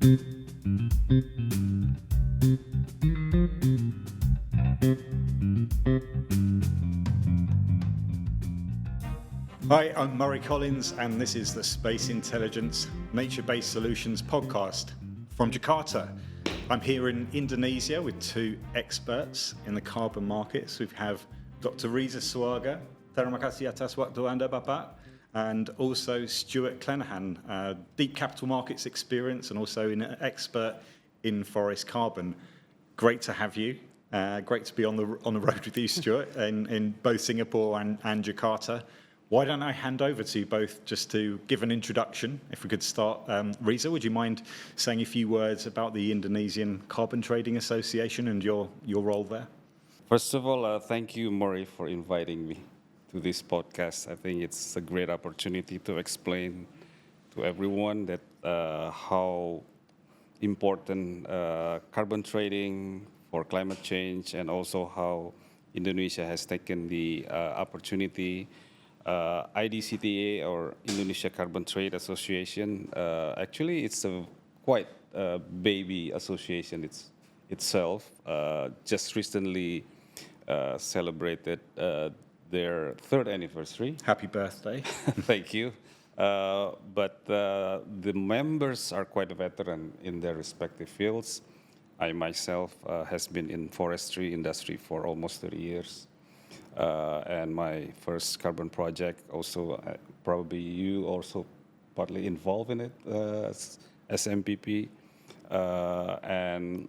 Hi, I'm Murray Collins, and this is the Space Intelligence Nature-Based Solutions podcast from Jakarta. I'm here in Indonesia with two experts in the carbon markets. We have Dr. Riza Suarga, terima kasih atas waktu Anda, Bapak, and also Stuart Clenahan, deep capital markets experience and also an expert in forest carbon. Great to have you. Great to be on the road with you, Stuart, in both Singapore and Jakarta. Why don't I hand over to you both just to give an introduction? If we could start, Riza, would you mind saying a few words about the Indonesian Carbon Trading Association and your role there? First of all, thank you, Murray, for inviting me to this podcast. I think it's a great opportunity to explain to everyone that how important carbon trading for climate change, and also how Indonesia has taken the opportunity. IDCTA, or Indonesia Carbon Trade Association, actually it's a quite baby association itself. Just recently celebrated their third anniversary. Happy birthday. Thank you. But the members are quite veteran in their respective fields. I myself has been in forestry industry for almost 30 years. And my first carbon project also, probably you also partly involved in it as MPP. And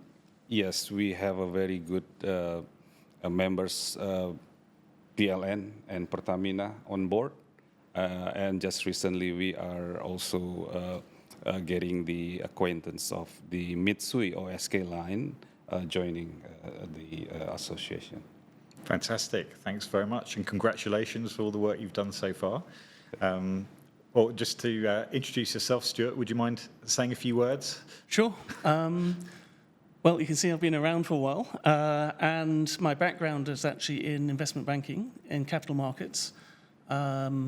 yes, we have a very good members, PLN and Pertamina on board. And just recently we are also getting the acquaintance of the Mitsui OSK line joining the association. Fantastic. Thanks very much, and congratulations for all the work you've done so far. Well, just to introduce yourself, Stuart, would you mind saying a few words? Sure. Well, you can see I've been around for a while, and my background is actually in investment banking, in capital markets. But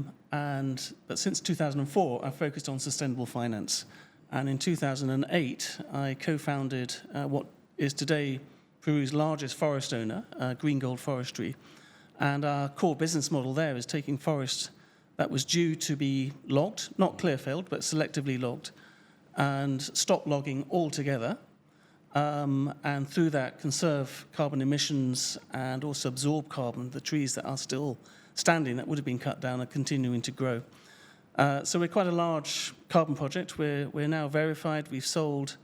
since 2004, I've focused on sustainable finance. And in 2008, I co-founded what is today Peru's largest forest owner, Green Gold Forestry. And our core business model there is taking forest that was due to be logged, not clear-felled, but selectively logged, and stop logging altogether. And through that, conserve carbon emissions and also absorb carbon. The trees that are still standing that would have been cut down are continuing to grow. So we're quite a large carbon project. We're now verified. We've sold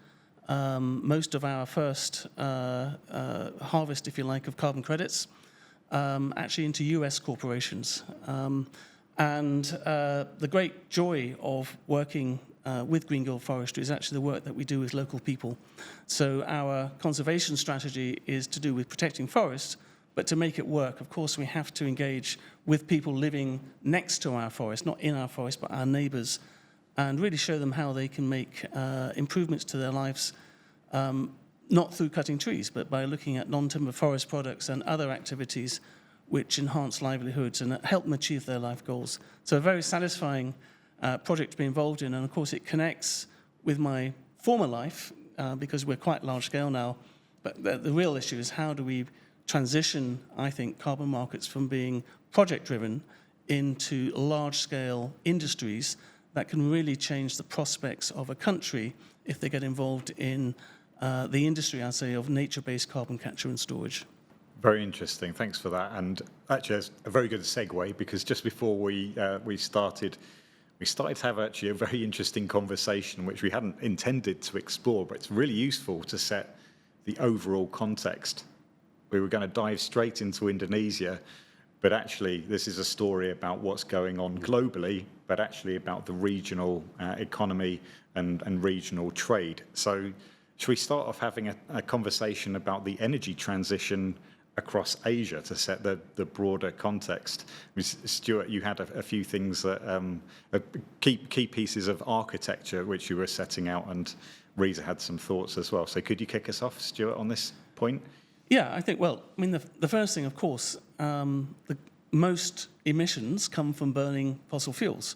most of our first harvest, if you like, of carbon credits, actually into US corporations. And the great joy of working with Green Gold Forestry is actually the work that we do with local people. So our conservation strategy is to do with protecting forests, but to make it work, of course, we have to engage with people living next to our forest, not in our forest, but our neighbours, and really show them how they can make improvements to their lives, not through cutting trees, but by looking at non-timber forest products and other activities which enhance livelihoods and help them achieve their life goals. So a very satisfying project to be involved in, and of course it connects with my former life, because we're quite large scale now, but the real issue is how do we transition, I think, carbon markets from being project-driven into large-scale industries that can really change the prospects of a country if they get involved in the industry, I'd say, of nature-based carbon capture and storage. Very interesting. Thanks for that. And actually, it's a very good segue, because just before we started to have actually a very interesting conversation, which we hadn't intended to explore, but it's really useful to set the overall context. We were going to dive straight into Indonesia, but actually this is a story about what's going on globally, but actually about the regional economy and regional trade. So should we start off having a conversation about the energy transition across Asia to set the broader context? Stuart, you had a few things that key pieces of architecture which you were setting out, and Riza had some thoughts as well. So could you kick us off, Stuart, on this point? Yeah, I think, well, I mean, the first thing, of course, the most emissions come from burning fossil fuels.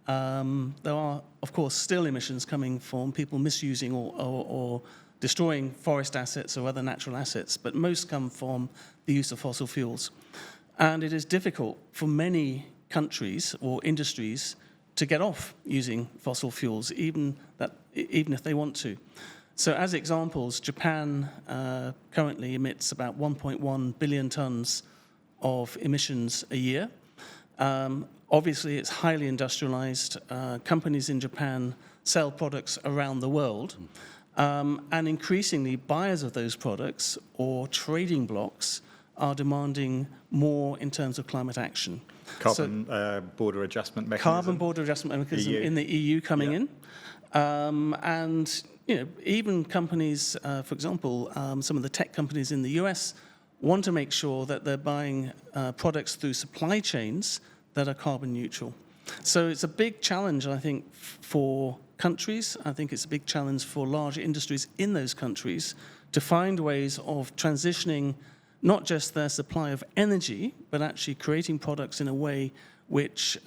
there are, of course, still emissions coming from people misusing or destroying forest assets or other natural assets, but most come from the use of fossil fuels. And it is difficult for many countries or industries to get off using fossil fuels, even if they want to. So as examples, Japan currently emits about 1.1 billion tons of emissions a year. Obviously, it's highly industrialized. Companies in Japan sell products around the world. And increasingly, buyers of those products or trading blocks are demanding more in terms of climate action. Carbon border adjustment mechanism. Carbon border adjustment mechanism EU. in the EU coming in. And even companies, for example, some of the tech companies in the US want to make sure that they're buying products through supply chains that are carbon neutral. So it's a big challenge, I think, for countries. I think it's a big challenge for large industries in those countries to find ways of transitioning not just their supply of energy, but actually creating products in a way which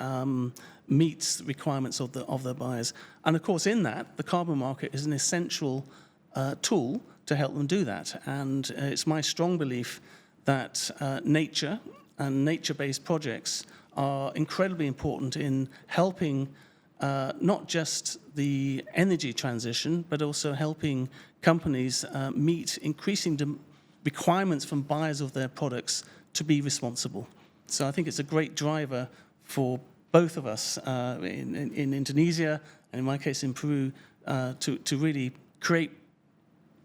meets the requirements of their buyers. And of course, in that, the carbon market is an essential tool to help them do that. And it's my strong belief that nature and nature-based projects are incredibly important in helping not just the energy transition, but also helping companies meet increasing requirements from buyers of their products to be responsible. So I think it's a great driver for both of us in Indonesia, and in my case in Peru, to really create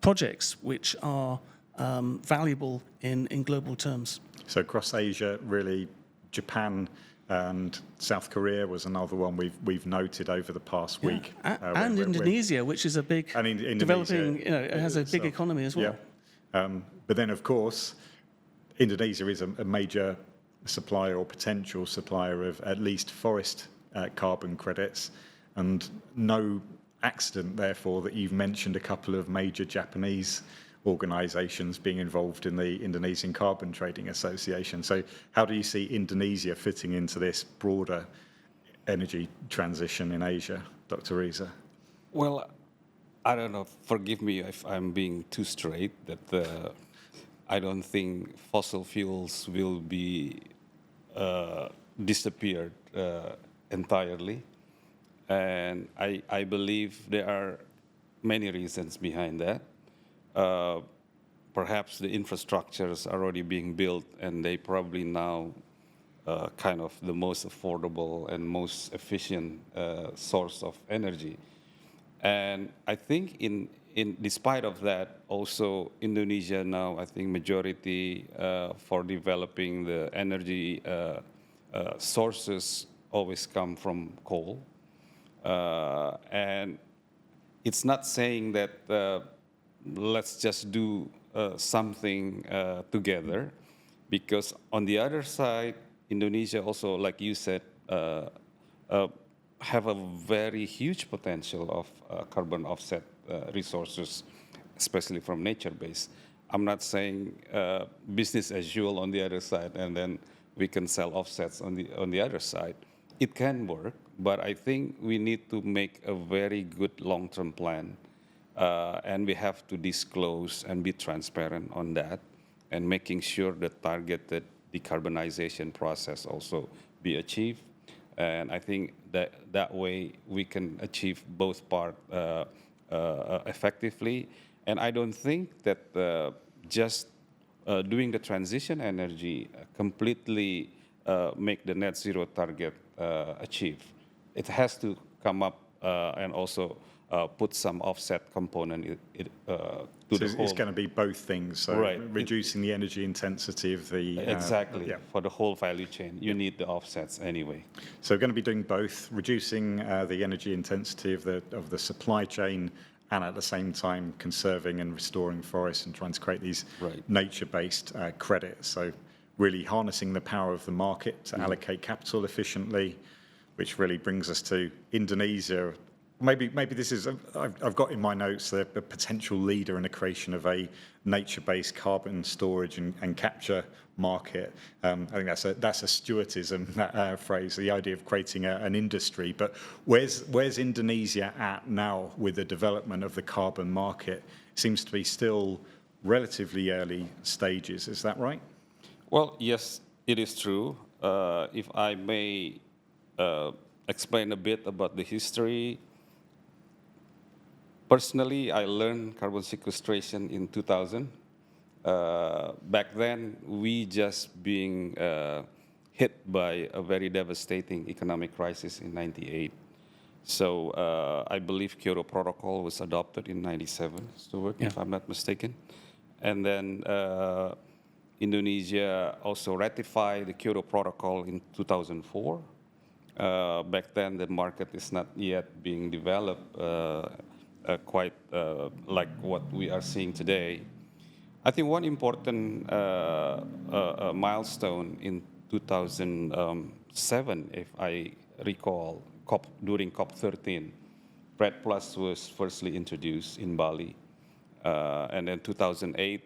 projects which are valuable in global terms. So across Asia, really, Japan and South Korea was another one we've noted over the past week. And Indonesia, which is a big developing, it has a big economy as well. Yeah. But then, of course, Indonesia is a major supplier or potential supplier of at least forest carbon credits, and no accident, therefore, that you've mentioned a couple of major Japanese organisations being involved in the Indonesian Carbon Trading Association. So how do you see Indonesia fitting into this broader energy transition in Asia, Dr. Riza? Well, I don't know, forgive me if I'm being too straight, that I don't think fossil fuels will be disappeared entirely. And I believe there are many reasons behind that. Perhaps the infrastructure is already being built, and they probably now kind of the most affordable and most efficient source of energy. And I think in despite of that, also Indonesia now, I think majority for developing the energy sources always come from coal. And it's not saying that let's just do something together, because on the other side, Indonesia also, like you said, have a very huge potential of carbon offset resources, especially from nature-based. I'm not saying business as usual on the other side, and then we can sell offsets on the other side. It can work, but I think we need to make a very good long-term plan, and we have to disclose and be transparent on that, and making sure the targeted decarbonization process also be achieved. And I think that way we can achieve both parts effectively. And I don't think that just doing the transition energy completely make the net zero target achieve. It has to come up and also put some offset component to the whole. It's going to be both things, so right. Reducing the energy intensity of the... Exactly, for the whole value chain. You need the offsets anyway. So we're going to be doing both, reducing the energy intensity of the supply chain, and at the same time conserving and restoring forests and trying to create these nature-based credits. So really harnessing the power of the market to allocate capital efficiently, which really brings us to Indonesia, maybe this is, I've got in my notes the potential leader in the creation of a nature-based carbon storage and capture market. I think that's a Stuartism, that phrase, the idea of creating an industry. But where's Indonesia at now with the development of the carbon market? It seems to be still relatively early stages. Is that right? Well, yes, it is true. If I may explain a bit about the history. Personally, I learned carbon sequestration in 2000. Back then, we just being hit by a very devastating economic crisis in '98. So I believe Kyoto Protocol was adopted in '97, Stuart, if I'm not mistaken. And then Indonesia also ratified the Kyoto Protocol in 2004. Back then, the market is not yet being developed quite like what we are seeing today. I think one important milestone in 2007, if I recall, during COP13, RED Plus was firstly introduced in Bali. And then 2008,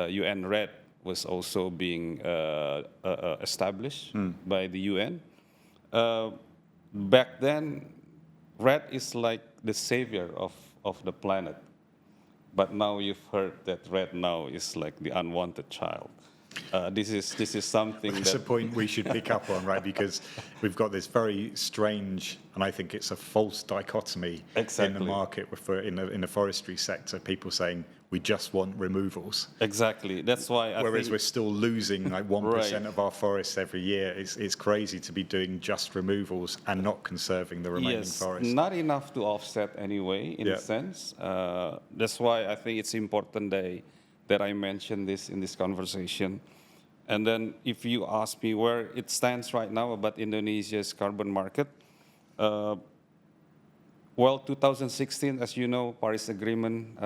UN RED was also being established by the UN. Back then, RED is like the savior of the planet. But now you've heard that RED now is like the unwanted child. This is something It's a point we should pick up on, right? Because we've got this very strange, and I think it's a false dichotomy in the market in the forestry sector. People saying we just want removals. Exactly. That's why. Whereas we're still losing like 1% of our forests every year. It's crazy to be doing just removals and not conserving the remaining forests. Not enough to offset anyway, in a sense. That's why I think it's important that I mentioned this in this conversation. And then if you ask me where it stands right now about Indonesia's carbon market, well, 2016, as you know, Paris Agreement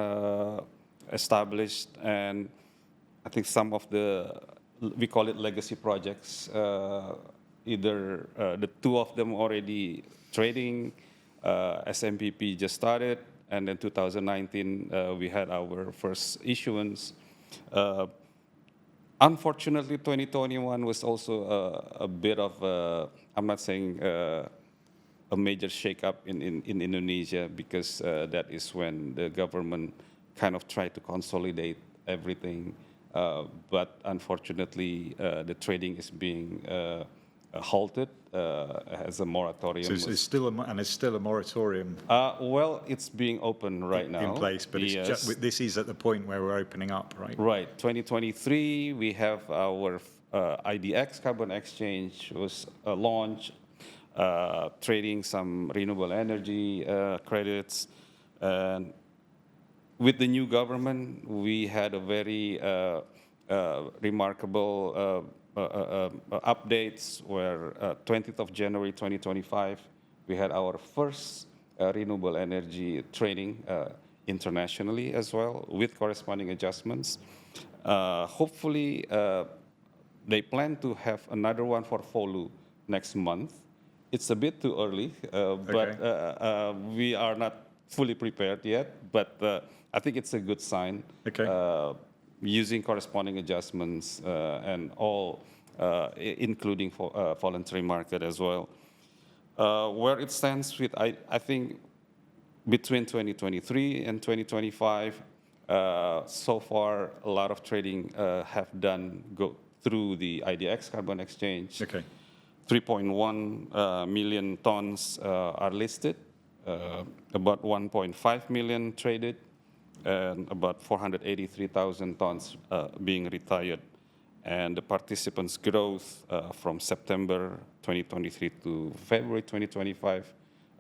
established, and I think some of we call it legacy projects, either the two of them already trading, SMPP just started, and then 2019, we had our first issuance. Unfortunately, 2021 was also a bit of, I'm not saying a major shakeup in Indonesia, because that is when the government kind of tried to consolidate everything. But unfortunately, the trading is being halted as a moratorium. So it's still a moratorium. Well, it's being open right now. In place, but this is at the point where we're opening up, right? Right. 2023, we have our IDX carbon exchange was launched, trading some renewable energy credits. And with the new government, we had a very remarkable updates where 20th of January 2025, we had our first renewable energy trading internationally as well, with corresponding adjustments. Hopefully, they plan to have another one for FOLU next month. It's a bit too early, but we are not fully prepared yet, but I think it's a good sign. Using corresponding adjustments and all, including voluntary market as well. Where it stands with, I think, between 2023 and 2025, so far a lot of trading have go through the IDX carbon exchange. 3.1 million tons are listed, about 1.5 million traded, and about 483,000 tons being retired. And the participants' growth from September 2023 to February 2025,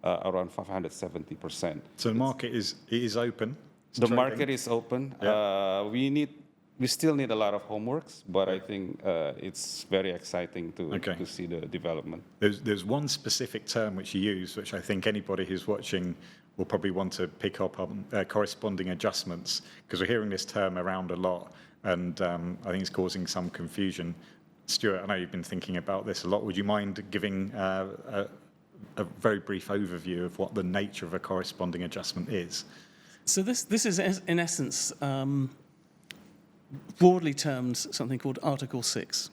around 570%. So the market is open? The market is open. We still need a lot of homeworks, but I think it's very exciting to see the development. There's one specific term which you use, which I think anybody who's watching will probably want to pick up on, corresponding adjustments, because we're hearing this term around a lot, and I think it's causing some confusion. Stuart, I know you've been thinking about this a lot. Would you mind giving a very brief overview of what the nature of a corresponding adjustment is. So this is, in essence, broadly termed something called Article 6,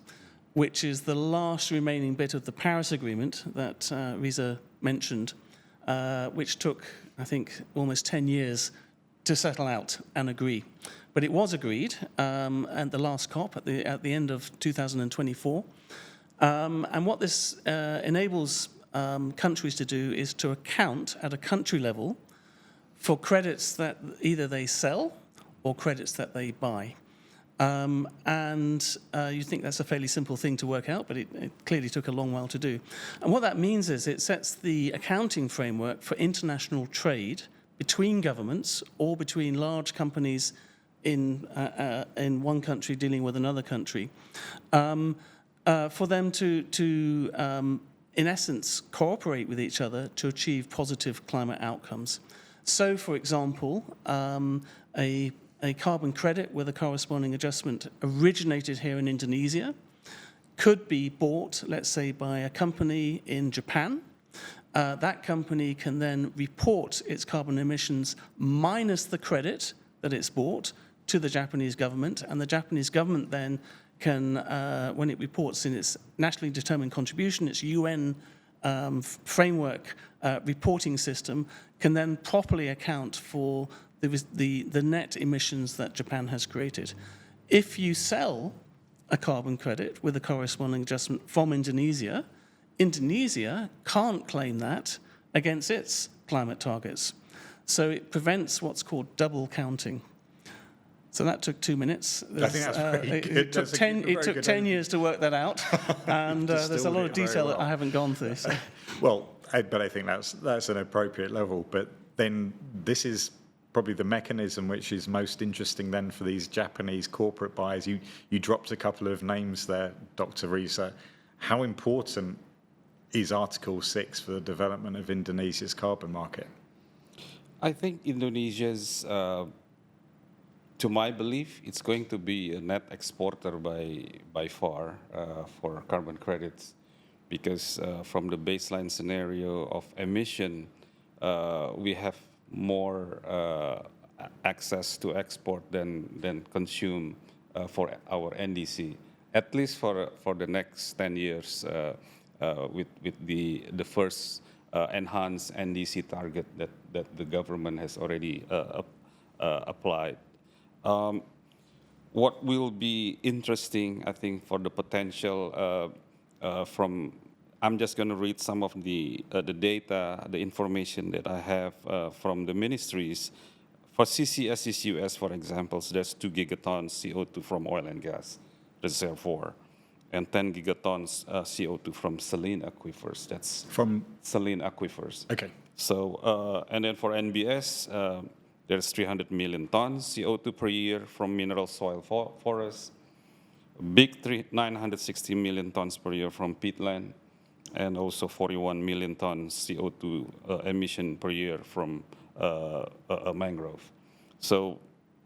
which is the last remaining bit of the Paris Agreement that Riza mentioned, which took, I think, almost 10 years to settle out and agree. But it was agreed at the last COP at the end of 2024. And what this enables countries to do is to account at a country level for credits that either they sell or credits that they buy. You think that's a fairly simple thing to work out, but it clearly took a long while to do. And what that means is it sets the accounting framework for international trade between governments or between large companies in one country dealing with another country, for them to in essence, cooperate with each other to achieve positive climate outcomes. So, for example, a carbon credit with a corresponding adjustment originated here in Indonesia could be bought, let's say, by a company in Japan. That company can then report its carbon emissions minus the credit that it's bought to the Japanese government, and the Japanese government then can, when it reports in its nationally determined contribution, its UN framework reporting system, can then properly account for the net emissions that Japan has created. If you sell a carbon credit with a corresponding adjustment from Indonesia, Indonesia can't claim that against its climate targets. So it prevents what's called double counting. So that took 2 minutes. I think that's very good. It took 10 years to work that out, and there's a lot of detail that I haven't gone through. So. Well, but I think that's an appropriate level. But then this is probably the mechanism which is most interesting then for these Japanese corporate buyers. You dropped a couple of names there, Dr. Riza. How important is Article 6 for the development of Indonesia's carbon market? I think Indonesia's, to my belief, it's going to be a net exporter by far for carbon credits, because from the baseline scenario of emission, we have more access to export than consume for our NDC, at least for the next 10 years with the first enhanced NDC target that the government has already applied. What will be interesting, I think, for the potential I'm just going to read some of the data, the information that I have from the ministries. For CCS CCUS, for example, there's 2 gigatons CO2 from oil and gas reservoir, and 10 gigatons CO2 from saline aquifers. That's from saline aquifers. Okay. So, and then for NBS, there's 300 million tons CO2 per year from mineral soil forests, big 960 million tons per year from peatland, and also 41 million tons CO2 emission per year from a mangrove. So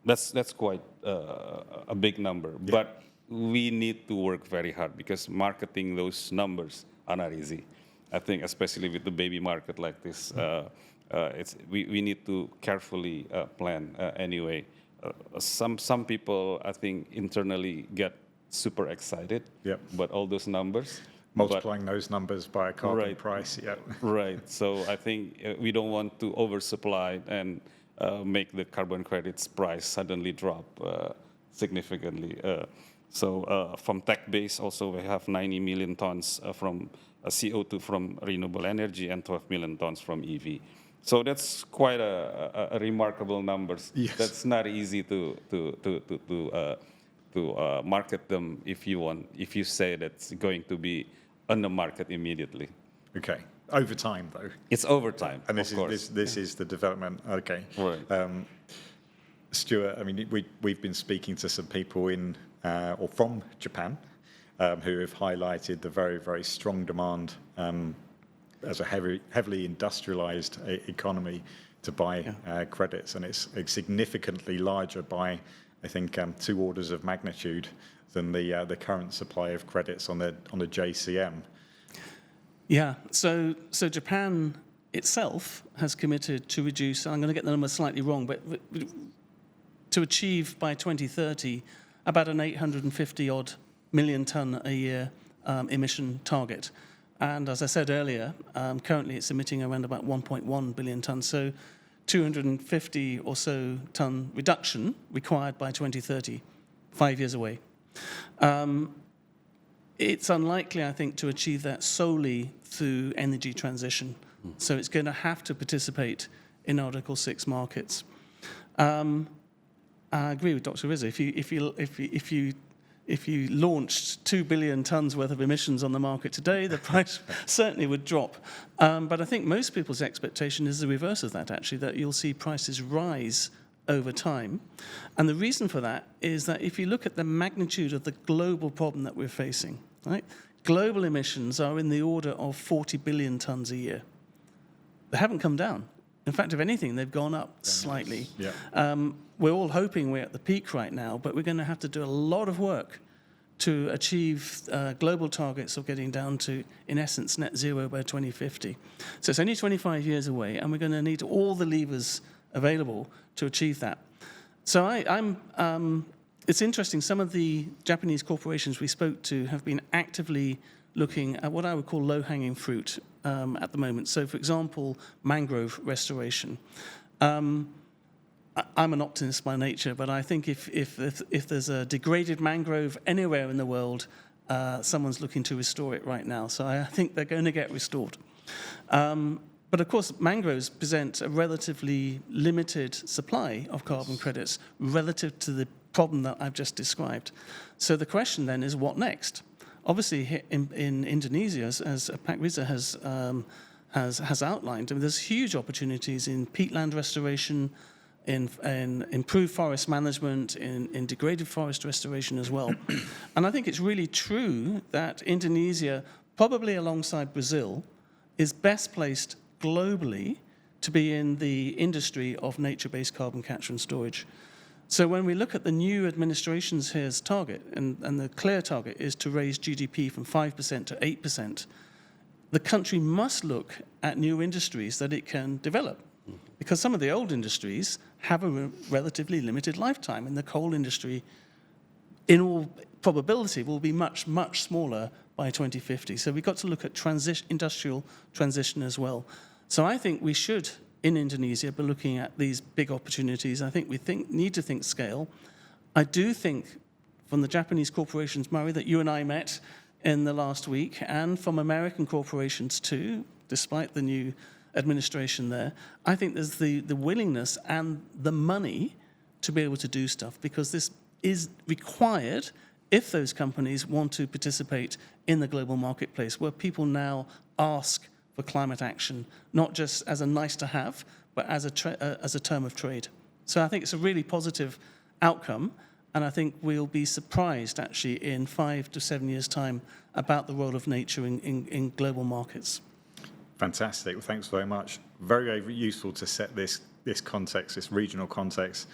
that's quite a big number. Yeah. But we need to work very hard, because marketing those numbers are not easy. I think especially with the baby market like this, we need to carefully plan anyway. Some people, I think, internally get super excited. Yep. But all those numbers, multiplying those numbers by a carbon price. Yeah. Right. So I think we don't want to oversupply and make the carbon credits price suddenly drop significantly. So from tech base also, we have 90 million tons from CO2 from renewable energy and 12 million tons from EV. So that's quite a remarkable numbers. Yes. That's not easy to market them if you say that's going to be on the market immediately. Okay. Over time, though. It's over time, and this is the development. Okay. Right. Stuart, I mean, we've been speaking to some people in or from Japan who have highlighted the very, very strong demand as a heavily industrialized economy to buy credits, and it's significantly larger by, I think, 2 orders of magnitude than the current supply of credits on the JCM. Yeah, so Japan itself has committed to reduce, I'm going to get the numbers slightly wrong, but to achieve by 2030 about an 850 odd million tonne a year emission target. And as I said earlier, currently it's emitting around about 1.1 billion tonnes, so 250 or so tonne reduction required by 2030, 5 years away. It's unlikely, I think, to achieve that solely through energy transition. So it's going to have to participate in Article 6 markets. I agree with Dr. Riza. If you launched 2 billion tonnes worth of emissions on the market today, the price certainly would drop. But I think most people's expectation is the reverse of that, actually, that you'll see prices rise over time. And the reason for that is that if you look at the magnitude of the global problem that we're facing, right? Global emissions are in the order of 40 billion tonnes a year. They haven't come down. In fact, if anything, they've gone up slightly. Yeah. We're all hoping we're at the peak right now, but we're going to have to do a lot of work to achieve global targets of getting down to, in essence, net zero by 2050. So it's only 25 years away, and we're going to need all the levers available to achieve that. So it's interesting, some of the Japanese corporations we spoke to have been actively looking at what I would call low-hanging fruit at the moment. So, for example, mangrove restoration. I'm an optimist by nature, but I think if there's a degraded mangrove anywhere in the world, someone's looking to restore it right now. So I think they're going to get restored. But of course, mangroves present a relatively limited supply of carbon credits relative to the problem that I've just described. So the question then is, what next? Obviously, in Indonesia, as Pak Riza has outlined, I mean, there's huge opportunities in peatland restoration, in improved forest management, in degraded forest restoration as well. And I think it's really true that Indonesia, probably alongside Brazil, is best placed globally to be in the industry of nature-based carbon capture and storage. So when we look at the new administration's here's target, and the clear target is to raise GDP from 5% to 8%, the country must look at new industries that it can develop. Because some of the old industries have a relatively limited lifetime, and the coal industry, in all probability, will be much, much smaller by 2050. So we've got to look at industrial transition as well. So I think we should, in Indonesia, be looking at these big opportunities. I think we need to think scale. I do think, from the Japanese corporations, Murray, that you and I met in the last week, and from American corporations too, despite the new administration there, I think there's the willingness and the money to be able to do stuff, because this is required if those companies want to participate in the global marketplace, where people now ask for climate action, not just as a nice to have, but as a term of trade. So I think it's a really positive outcome, and I think we'll be surprised actually in 5 to 7 years' time about the role of nature in global markets. Fantastic. Well, thanks very much. Very, very useful to set this context, this regional context,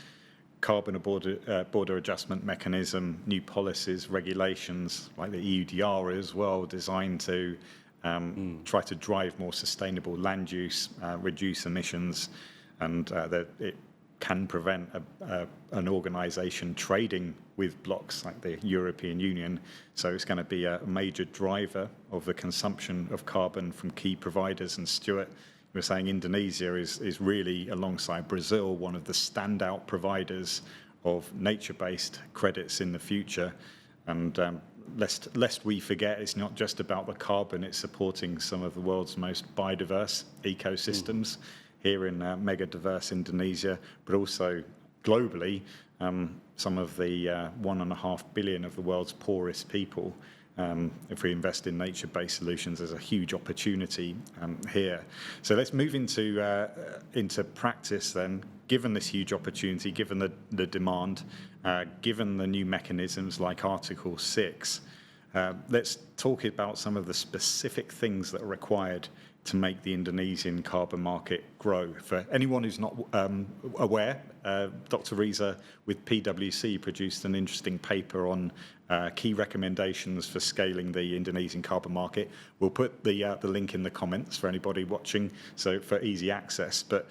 carbon border adjustment mechanism, new policies, regulations like the EUDR as well, designed to try to drive more sustainable land use, reduce emissions, and that it can prevent an organisation trading with blocks like the European Union. So it's going to be a major driver of the consumption of carbon from key providers. And Stuart, you were saying Indonesia is really, alongside Brazil, one of the standout providers of nature-based credits in the future. And lest we forget, it's not just about the carbon, it's supporting some of the world's most biodiverse ecosystems here in mega diverse Indonesia, but also globally, some of the 1.5 billion of the world's poorest people. If we invest in nature-based solutions, there's a huge opportunity here. So let's move into practice then. Given this huge opportunity, given the demand, given the new mechanisms like Article 6, Let's talk about some of the specific things that are required to make the Indonesian carbon market grow. For anyone who's not aware, Dr. Riza with PwC produced an interesting paper on key recommendations for scaling the Indonesian carbon market. We'll put the link in the comments for anybody watching, so for easy access. But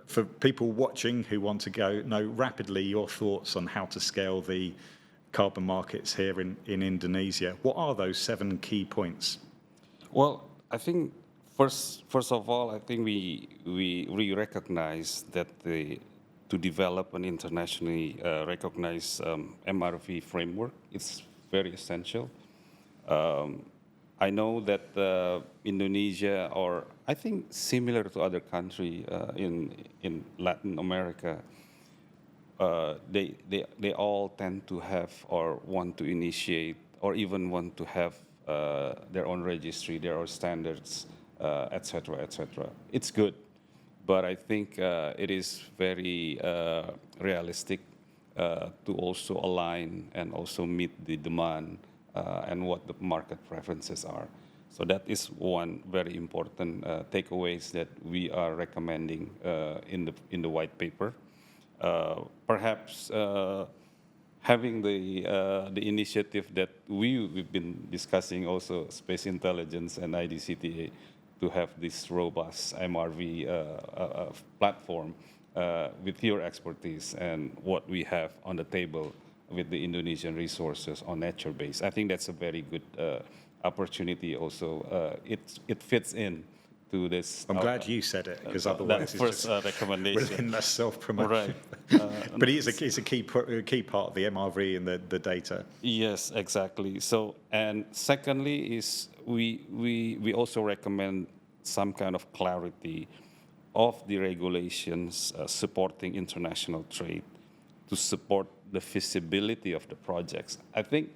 for people watching who want to know rapidly your thoughts on how to scale the carbon markets here in Indonesia, what are those 7 key points? Well, I think first of all, I think we recognize that to develop an internationally recognized MRV framework, it's very essential. I know that Indonesia, or I think similar to other countries in Latin America, they all tend to have or want to initiate or even want to have their own registry, their own standards, et cetera, et cetera. It's good, but I think it is very realistic to also align and also meet the demand and what the market preferences are. So that is one very important takeaways that we are recommending in the white paper. Perhaps having the initiative that we've been discussing also, space intelligence and IDCTA, to have this robust MRV platform with your expertise and what we have on the table with the Indonesian resources on nature base. I think that's a very good opportunity also. It fits in to this. I'm glad you said it, because otherwise that first recommendation. Within the self-promotion. Right. But it's a key part of the MRV and the data. Yes, exactly. So, and secondly is we also recommend some kind of clarity of the regulations supporting international trade to support the feasibility of the projects. I think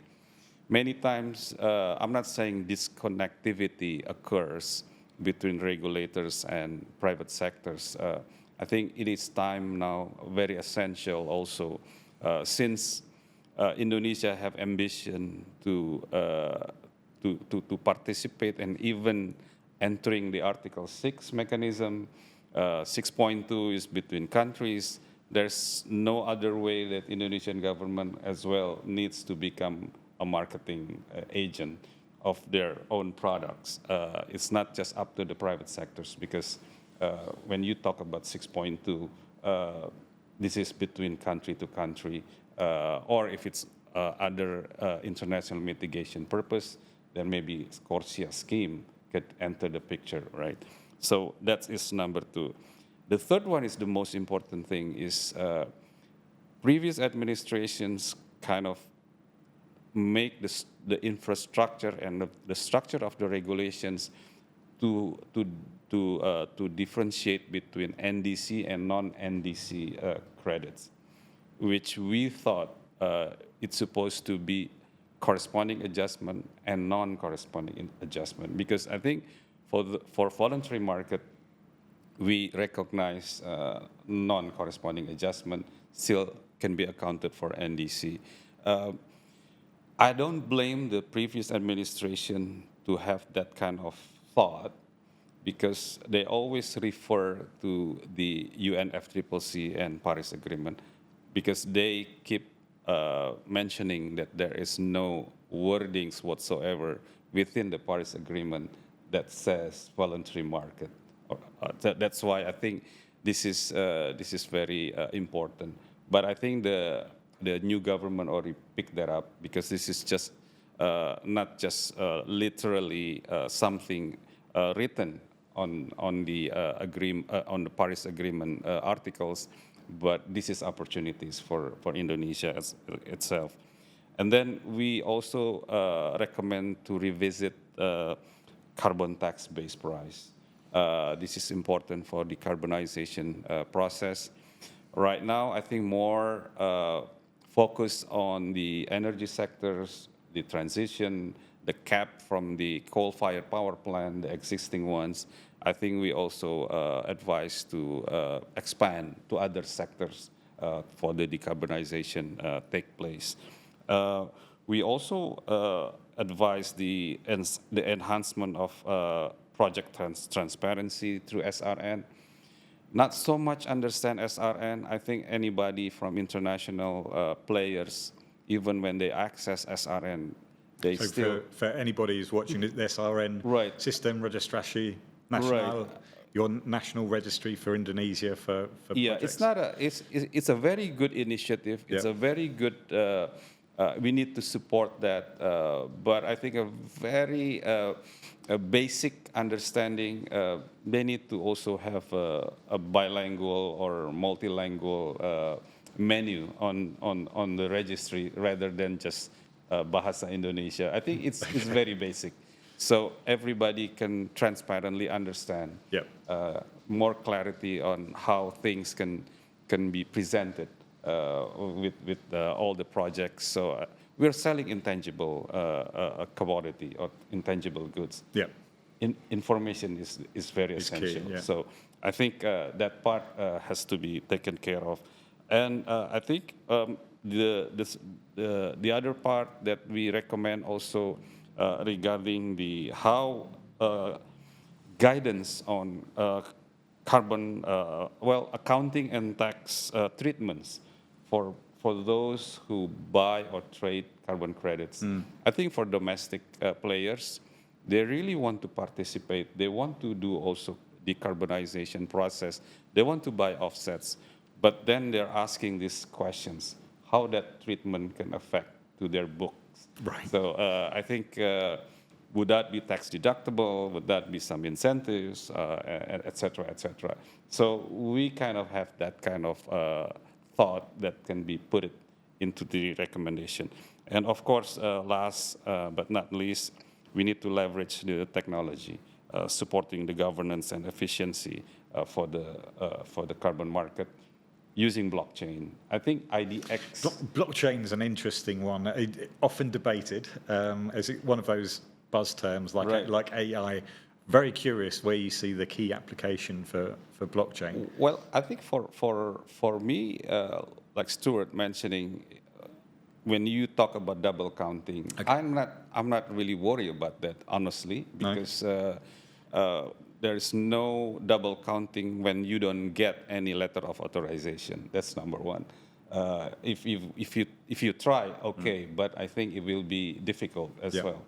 many times, I'm not saying disconnectivity occurs between regulators and private sectors. I think it is time now, very essential also, since Indonesia have ambition to participate and even entering the Article 6 mechanism. 6.2 is between countries. There's no other way that Indonesian government as well needs to become a marketing agent of their own products. It's not just up to the private sectors, because when you talk about 6.2, this is between country to country, or if it's other international mitigation purpose, then maybe Corsia scheme could enter the picture, right? So that is number 2. The third one is the most important thing is previous administrations kind of make the infrastructure and the structure of the regulations to differentiate between NDC and non-NDC credits, which we thought it's supposed to be corresponding adjustment and non-corresponding adjustment. Because I think for voluntary market, we recognize non-corresponding adjustment still can be accounted for NDC. I don't blame the previous administration to have that kind of thought, because they always refer to the UNFCCC and Paris Agreement, because they keep mentioning that there is no wordings whatsoever within the Paris Agreement that says voluntary market. That's why I think this is very important. But I think the new government already picked that up, because this is just not just literally something written on the Paris Agreement articles, but this is opportunities for Indonesia itself. And then we also recommend to revisit carbon tax-based price. This is important for decarbonization process. Right now, I think more focus on the energy sectors, the transition, the cap from the coal-fired power plant, the existing ones. I think we also advise to expand to other sectors for the decarbonization take place. We also advise the enhancement of project transparency through SRN. Not so much understand SRN. I think anybody from international players, even when they access SRN, they So still... for anybody who's watching the SRN Right. system, Registrasi Nasional, Right. your national registry for Indonesia for Yeah, projects. it's not a. It's a very good initiative. It's a very good. We need to support that. But I think a very a basic understanding. They need to also have a bilingual or multilingual menu on the registry rather than just Bahasa Indonesia. I think it's very basic. So everybody can transparently understand. Yep. More clarity on how things can be presented with all the projects. So we're selling intangible commodity or intangible goods. Yep. Information is very It's key, essential. yeah. So I think that part has to be taken care of. And I think the other part that we recommend also regarding the how guidance on carbon, accounting and tax treatments for those who buy or trade carbon credits. I think for domestic players, they really want to participate. They want to do also decarbonization process. They want to buy offsets. But then they're asking these questions, how that treatment can affect to their books. Right. So I think, would that be tax deductible? Would that be some incentives, et cetera, et cetera? So we kind of have that kind of thought that can be put into the recommendation. And of course, last but not least, we need to leverage the technology, supporting the governance and efficiency for the carbon market using blockchain. I think IDX... Blockchain is an interesting one, often debated as one of those buzz terms like, Right. like AI. Very curious where you see the key application for blockchain. Well, I think for me, like Stuart mentioning, when you talk about double counting, I'm not really worried about that, honestly, because there is no double counting when you don't get any letter of authorization. That's number one. If you try, okay, but I think it will be difficult as well.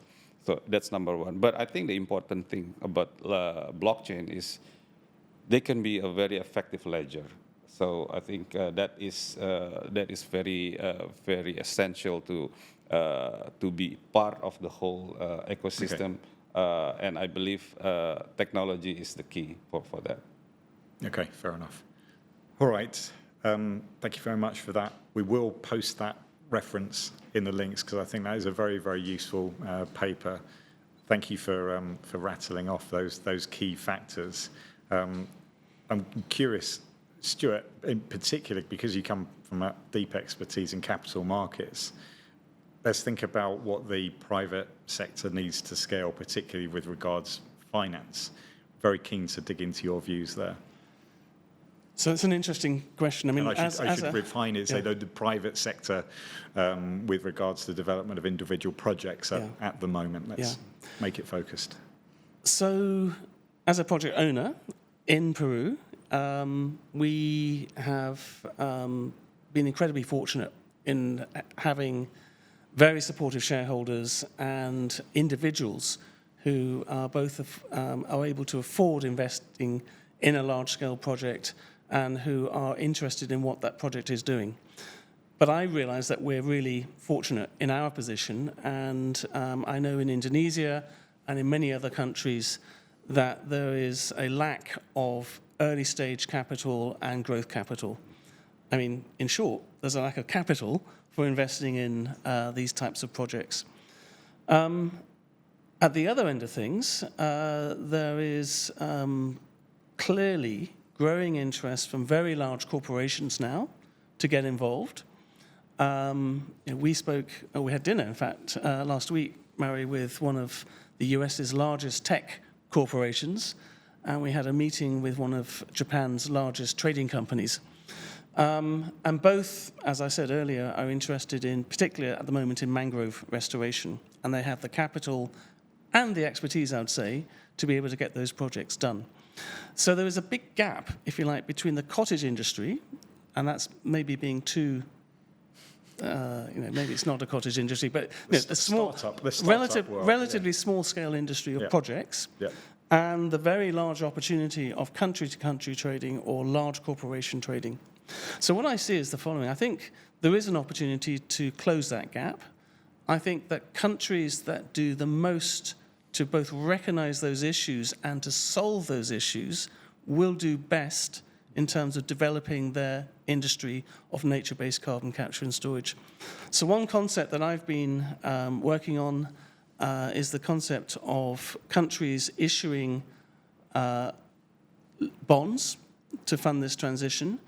So that's number one. But I think the important thing about blockchain is they can be a very effective ledger. So I think that is very very essential to be part of the whole ecosystem. And I believe technology is the key for that. Okay, fair enough. All right, thank you very much for that. We will post that reference in the links because I think that is a very, very useful paper. Thank you for rattling off those key factors. I'm curious, Stuart, in particular, because you come from a deep expertise in capital markets, let's think about what the private sector needs to scale, particularly with regards to finance. Very keen to dig into your views there. So it's an interesting question. I mean, I should refine it, say the private sector with regards to the development of individual projects at the moment. Let's make it focused. So as a project owner in Peru, we have been incredibly fortunate in having very supportive shareholders and individuals who are both are able to afford investing in a large-scale project and who are interested in what that project is doing. But I realize that we're really fortunate in our position, and I know in Indonesia and in many other countries that there is a lack of early-stage capital and growth capital. I mean, in short, there's a lack of capital for investing in these types of projects. At the other end of things, there is clearly growing interest from very large corporations now to get involved. We had dinner, in fact, last week, Mary, with one of the US's largest tech corporations, and we had a meeting with one of Japan's largest trading companies. And both, as I said earlier, are interested in, particularly at the moment, in mangrove restoration. And they have the capital and the expertise, I would say, to be able to get those projects done. So there is a big gap, if you like, between the cottage industry, and that's maybe being too, maybe it's not a cottage industry, but the small, relatively small-scale industry of projects, and the very large opportunity of country-to-country trading or large corporation trading. So what I see is the following. I think there is an opportunity to close that gap. I think that countries that do the most to both recognize those issues and to solve those issues will do best in terms of developing their industry of nature-based carbon capture and storage. So one concept that I've been working on is the concept of countries issuing bonds to fund this transition.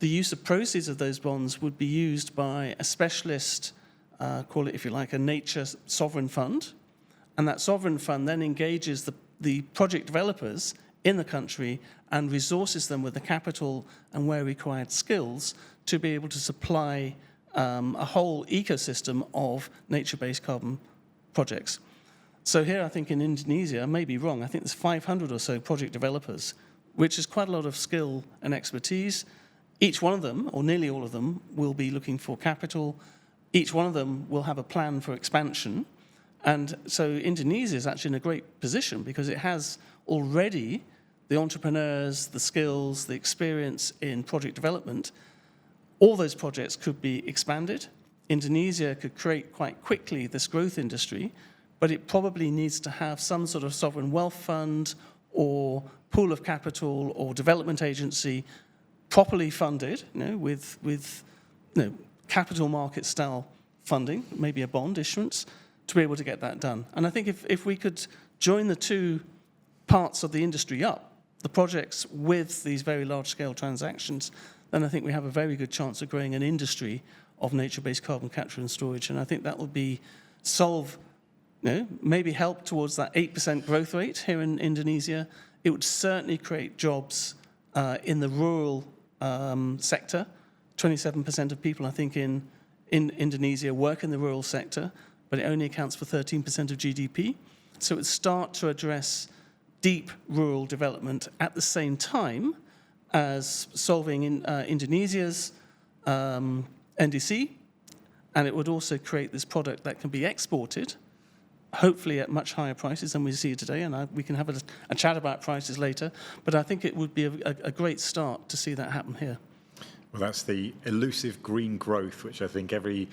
The use of proceeds of those bonds would be used by a specialist, call it, if you like, a nature sovereign fund. And that sovereign fund then engages the project developers in the country and resources them with the capital and where required skills to be able to supply a whole ecosystem of nature-based carbon projects. So here I think in Indonesia, I may be wrong, I think there's 500 or so project developers, which is quite a lot of skill and expertise. Each one of them, or nearly all of them, will be looking for capital. Each one of them will have a plan for expansion. And so Indonesia is actually in a great position because it has already the entrepreneurs, the skills, the experience in project development. All those projects could be expanded. Indonesia could create quite quickly this growth industry, but it probably needs to have some sort of sovereign wealth fund or pool of capital or development agency properly funded, with capital market style funding, maybe a bond issuance, to be able to get that done. And I think if we could join the two parts of the industry up, the projects with these very large-scale transactions, then I think we have a very good chance of growing an industry of nature-based carbon capture and storage. And I think that would be maybe help towards that 8% growth rate here in Indonesia. It would certainly create jobs in the rural sector. 27% of people, I think, in Indonesia work in the rural sector, but it only accounts for 13% of GDP. So it would start to address deep rural development at the same time as solving Indonesia's NDC, and it would also create this product that can be exported, hopefully at much higher prices than we see today, and we can have a chat about prices later, but I think it would be a great start to see that happen here. Well, that's the elusive green growth, which I think every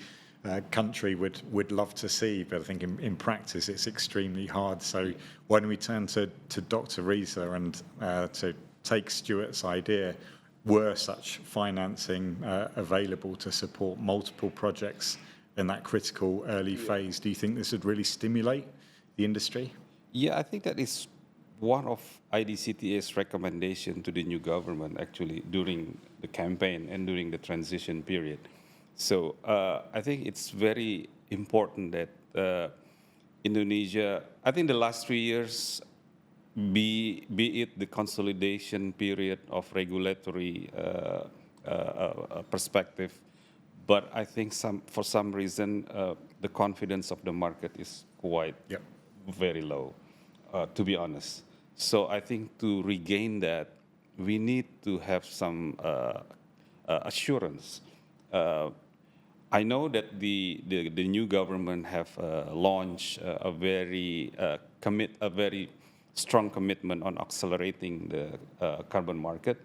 country would love to see, but I think in practice it's extremely hard. So why don't we turn to Dr. Riza and to take Stuart's idea, were such financing available to support multiple projects in that critical early phase, do you think this would really stimulate the industry? Yeah, I think that is one of IDCTA's recommendation to the new government actually during the campaign and during the transition period. So I think it's very important that Indonesia, I think the last 3 years, be it the consolidation period of regulatory perspective, but I think for some reason the confidence of the market is quite very low, to be honest. So I think to regain that, we need to have some assurance. I know that the new government have launched a very strong commitment on accelerating the carbon market,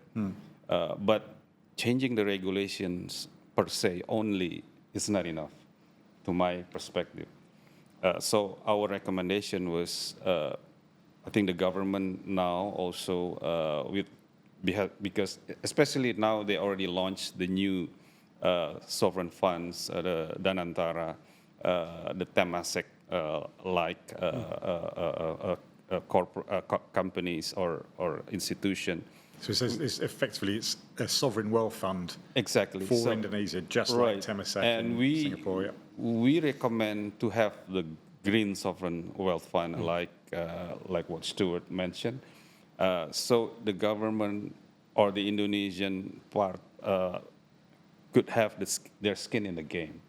but changing the regulations per se only is not enough, to my perspective. So our recommendation was, I think the government now also because especially now they already launched the new sovereign funds, the Danantara, the Temasek companies or institution. So it's effectively it's a sovereign wealth fund for Indonesia, just like Temasek and Singapore. Yeah. We recommend to have the green sovereign wealth fund, like what Stuart mentioned. So the government or the Indonesian part could have their skin in the game.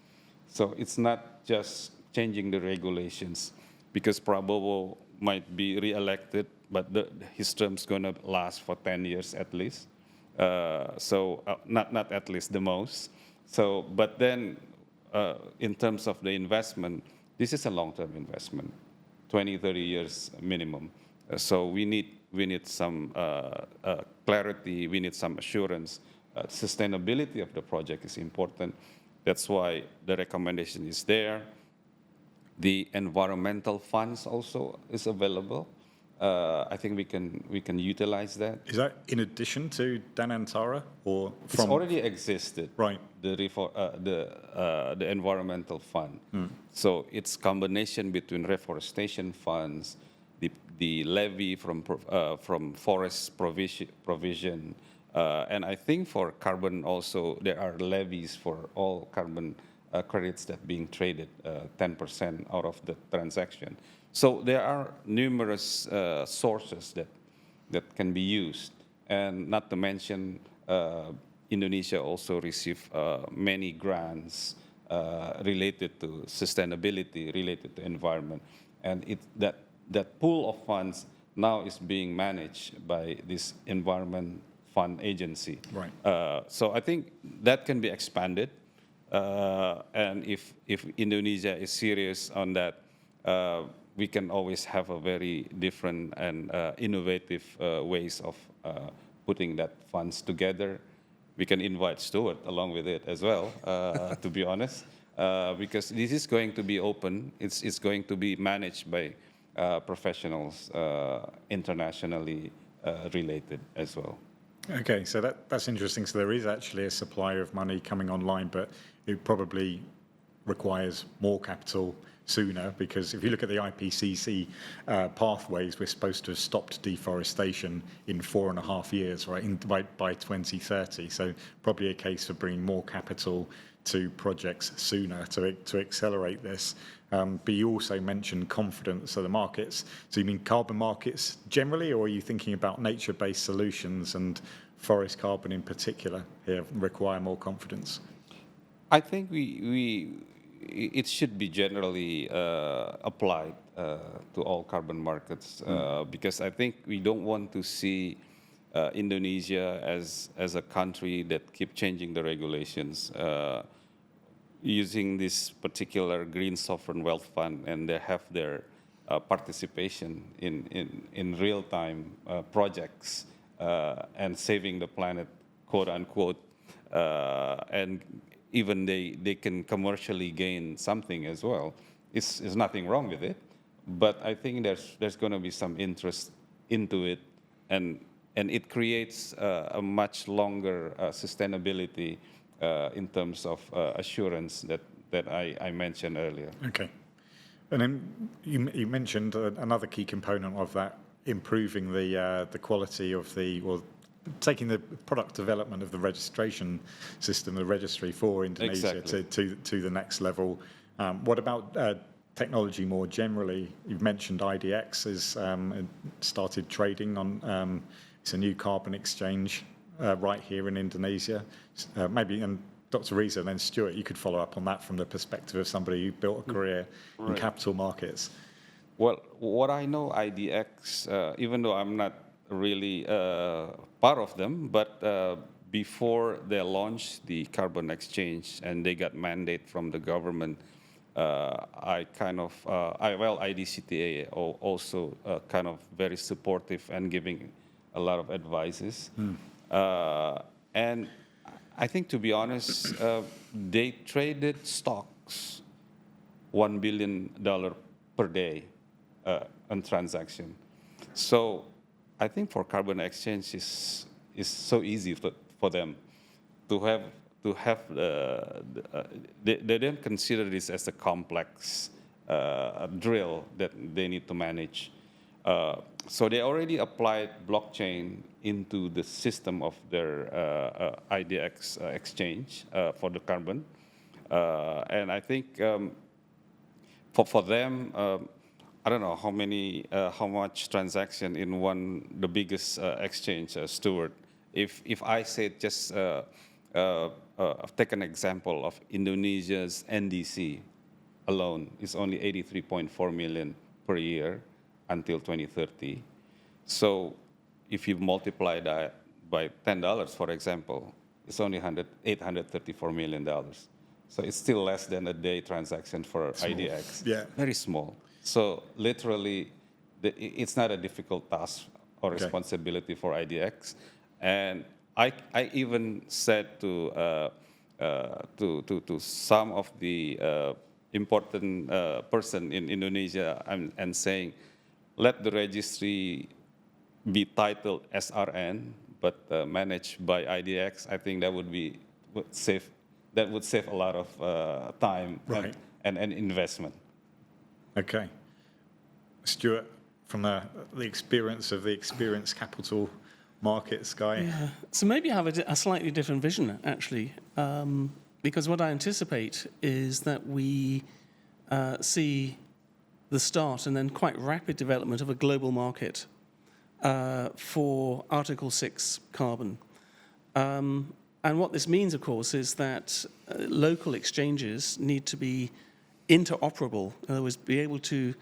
So it's not just changing the regulations, because Prabowo might be re-elected, but his term's going to last for 10 years at least. Not at least, the most. So, but then in terms of the investment, this is a long-term investment, 20, 30 years minimum. So we need some clarity, we need some assurance. Sustainability of the project is important. That's why the recommendation is there. The environmental funds also is available. I think we can utilize that. Is that in addition to Danantara or It's from? already existed. Right. The environmental fund. So it's combination between reforestation funds, the levy from forest provision, and I think for carbon also there are levies for all carbon credits that being traded, 10% out of the transaction. So there are numerous sources that can be used, and not to mention Indonesia also receive many grants related to sustainability, related to environment, and that pool of funds now is being managed by this environment fund agency. Right. So I think that can be expanded, and if Indonesia is serious on that, we can always have a very different and innovative ways of putting that funds together. We can invite Stuart along with it as well, to be honest, because this is going to be open. It's going to be managed by professionals, internationally related as well. Okay, so that's interesting. So there is actually a supply of money coming online, but it probably requires more capital sooner, because if you look at the IPCC pathways, we're supposed to have stopped deforestation in 4.5 years, right, by 2030. So probably a case of bringing more capital to projects sooner to accelerate this. But you also mentioned confidence of the markets. So you mean carbon markets generally, or are you thinking about nature-based solutions and forest carbon in particular here require more confidence? I think it should be generally applied to all carbon markets, because I think we don't want to see Indonesia as a country that keep changing the regulations, using this particular green sovereign wealth fund, and they have their participation in real-time projects and saving the planet, quote unquote, and even they can commercially gain something as well. It's nothing wrong with it, but I think there's going to be some interest into it, and it creates a much longer sustainability in terms of assurance that I mentioned earlier. Okay, and then you mentioned another key component of that, improving the quality of taking the product development of the registration system, the registry for Indonesia, exactly, to the next level. What about technology more generally? You've mentioned IDX has started trading on, it's a new carbon exchange right here in Indonesia. Maybe, and Dr. Riza and then Stuart, you could follow up on that from the perspective of somebody who built a career in capital markets. Well, what I know, IDX, even though I'm not really part of them, but before they launched the carbon exchange and they got mandate from the government, IDCTA also kind of very supportive and giving a lot of advices. And I think, to be honest, they traded stocks $1 billion per day on transaction. So I think for carbon exchange is so easy for them to have they don't consider this as a complex drill that they need to manage. So they already applied blockchain into the system of their IDX exchange for the carbon, and I think for them. I don't know how much transaction in the biggest exchange, Stuart. If I say just I've taken an example of Indonesia's NDC alone is only 83.4 million per year until 2030. So if you multiply that by $10, for example, it's only $834 million. So it's still less than a day transaction for IDX. Yeah. Very small. So literally, it's not a difficult task or responsibility for IDX. And I even said to some of the important person in Indonesia and saying, let the registry be titled SRN, but managed by IDX. I think that would save a lot of time and investment. Okay. Stuart, from the experience of the experienced capital markets guy. Yeah. So maybe I have a slightly different vision, actually, because what I anticipate is that we see the start and then quite rapid development of a global market for Article 6 carbon. And what this means, of course, is that local exchanges need to be interoperable, in other words, be able to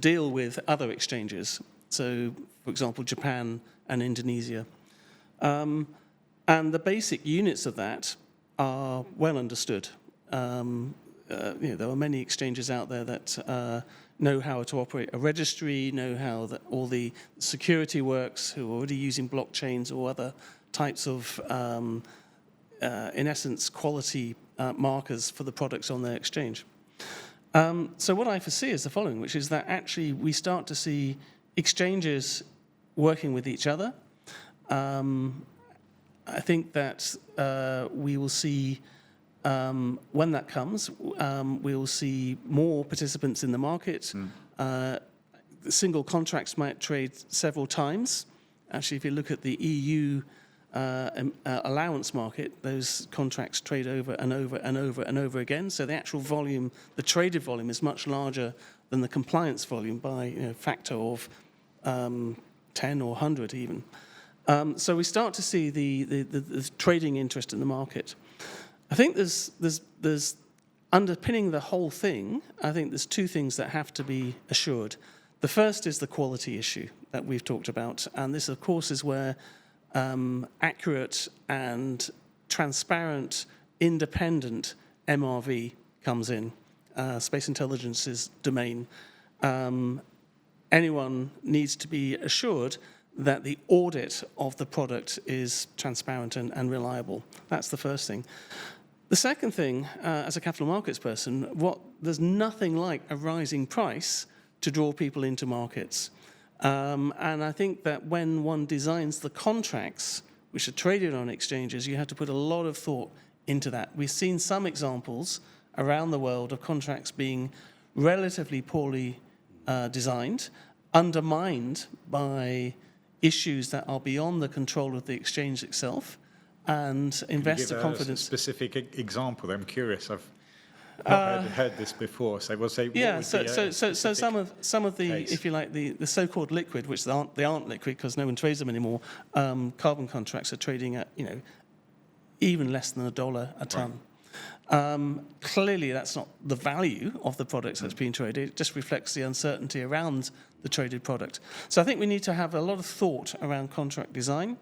deal with other exchanges. So, for example, Japan and Indonesia. And the basic units of that are well understood. There are many exchanges out there that know how to operate a registry, know how that all the security works, who are already using blockchains or other types of, in essence, quality markers for the products on their exchange. So what I foresee is the following, which is that actually we start to see exchanges working with each other. I think that we will see, when that comes, we will see more participants in the market. Single contracts might trade several times. Actually, if you look at the EU allowance market, those contracts trade over and over and over and over again. So the actual volume, the traded volume, is much larger than the compliance volume by a factor of 10 or 100 even. So we start to see the trading interest in the market. I think there's underpinning the whole thing. I think there's two things that have to be assured. The first is the quality issue that we've talked about, and this, of course, is where accurate and transparent, independent MRV comes in, space intelligence's domain. Anyone needs to be assured that the audit of the product is transparent and reliable. That's the first thing. The second thing, as a capital markets person, there's nothing like a rising price to draw people into markets. And I think that when one designs the contracts which are traded on exchanges, you have to put a lot of thought into that. We've seen some examples around the world of contracts being relatively poorly designed, undermined by issues that are beyond the control of the exchange itself, and investor confidence. A specific example. I'm curious. I've not heard this before. So we'll say. Yeah. So some of the case, if you like, the so-called liquid, which they aren't liquid because no one trades them anymore. Carbon contracts are trading at even less than $1 a ton. Right. Clearly, that's not the value of the products that's being traded. It just reflects the uncertainty around the traded product. So I think we need to have a lot of thought around contract design,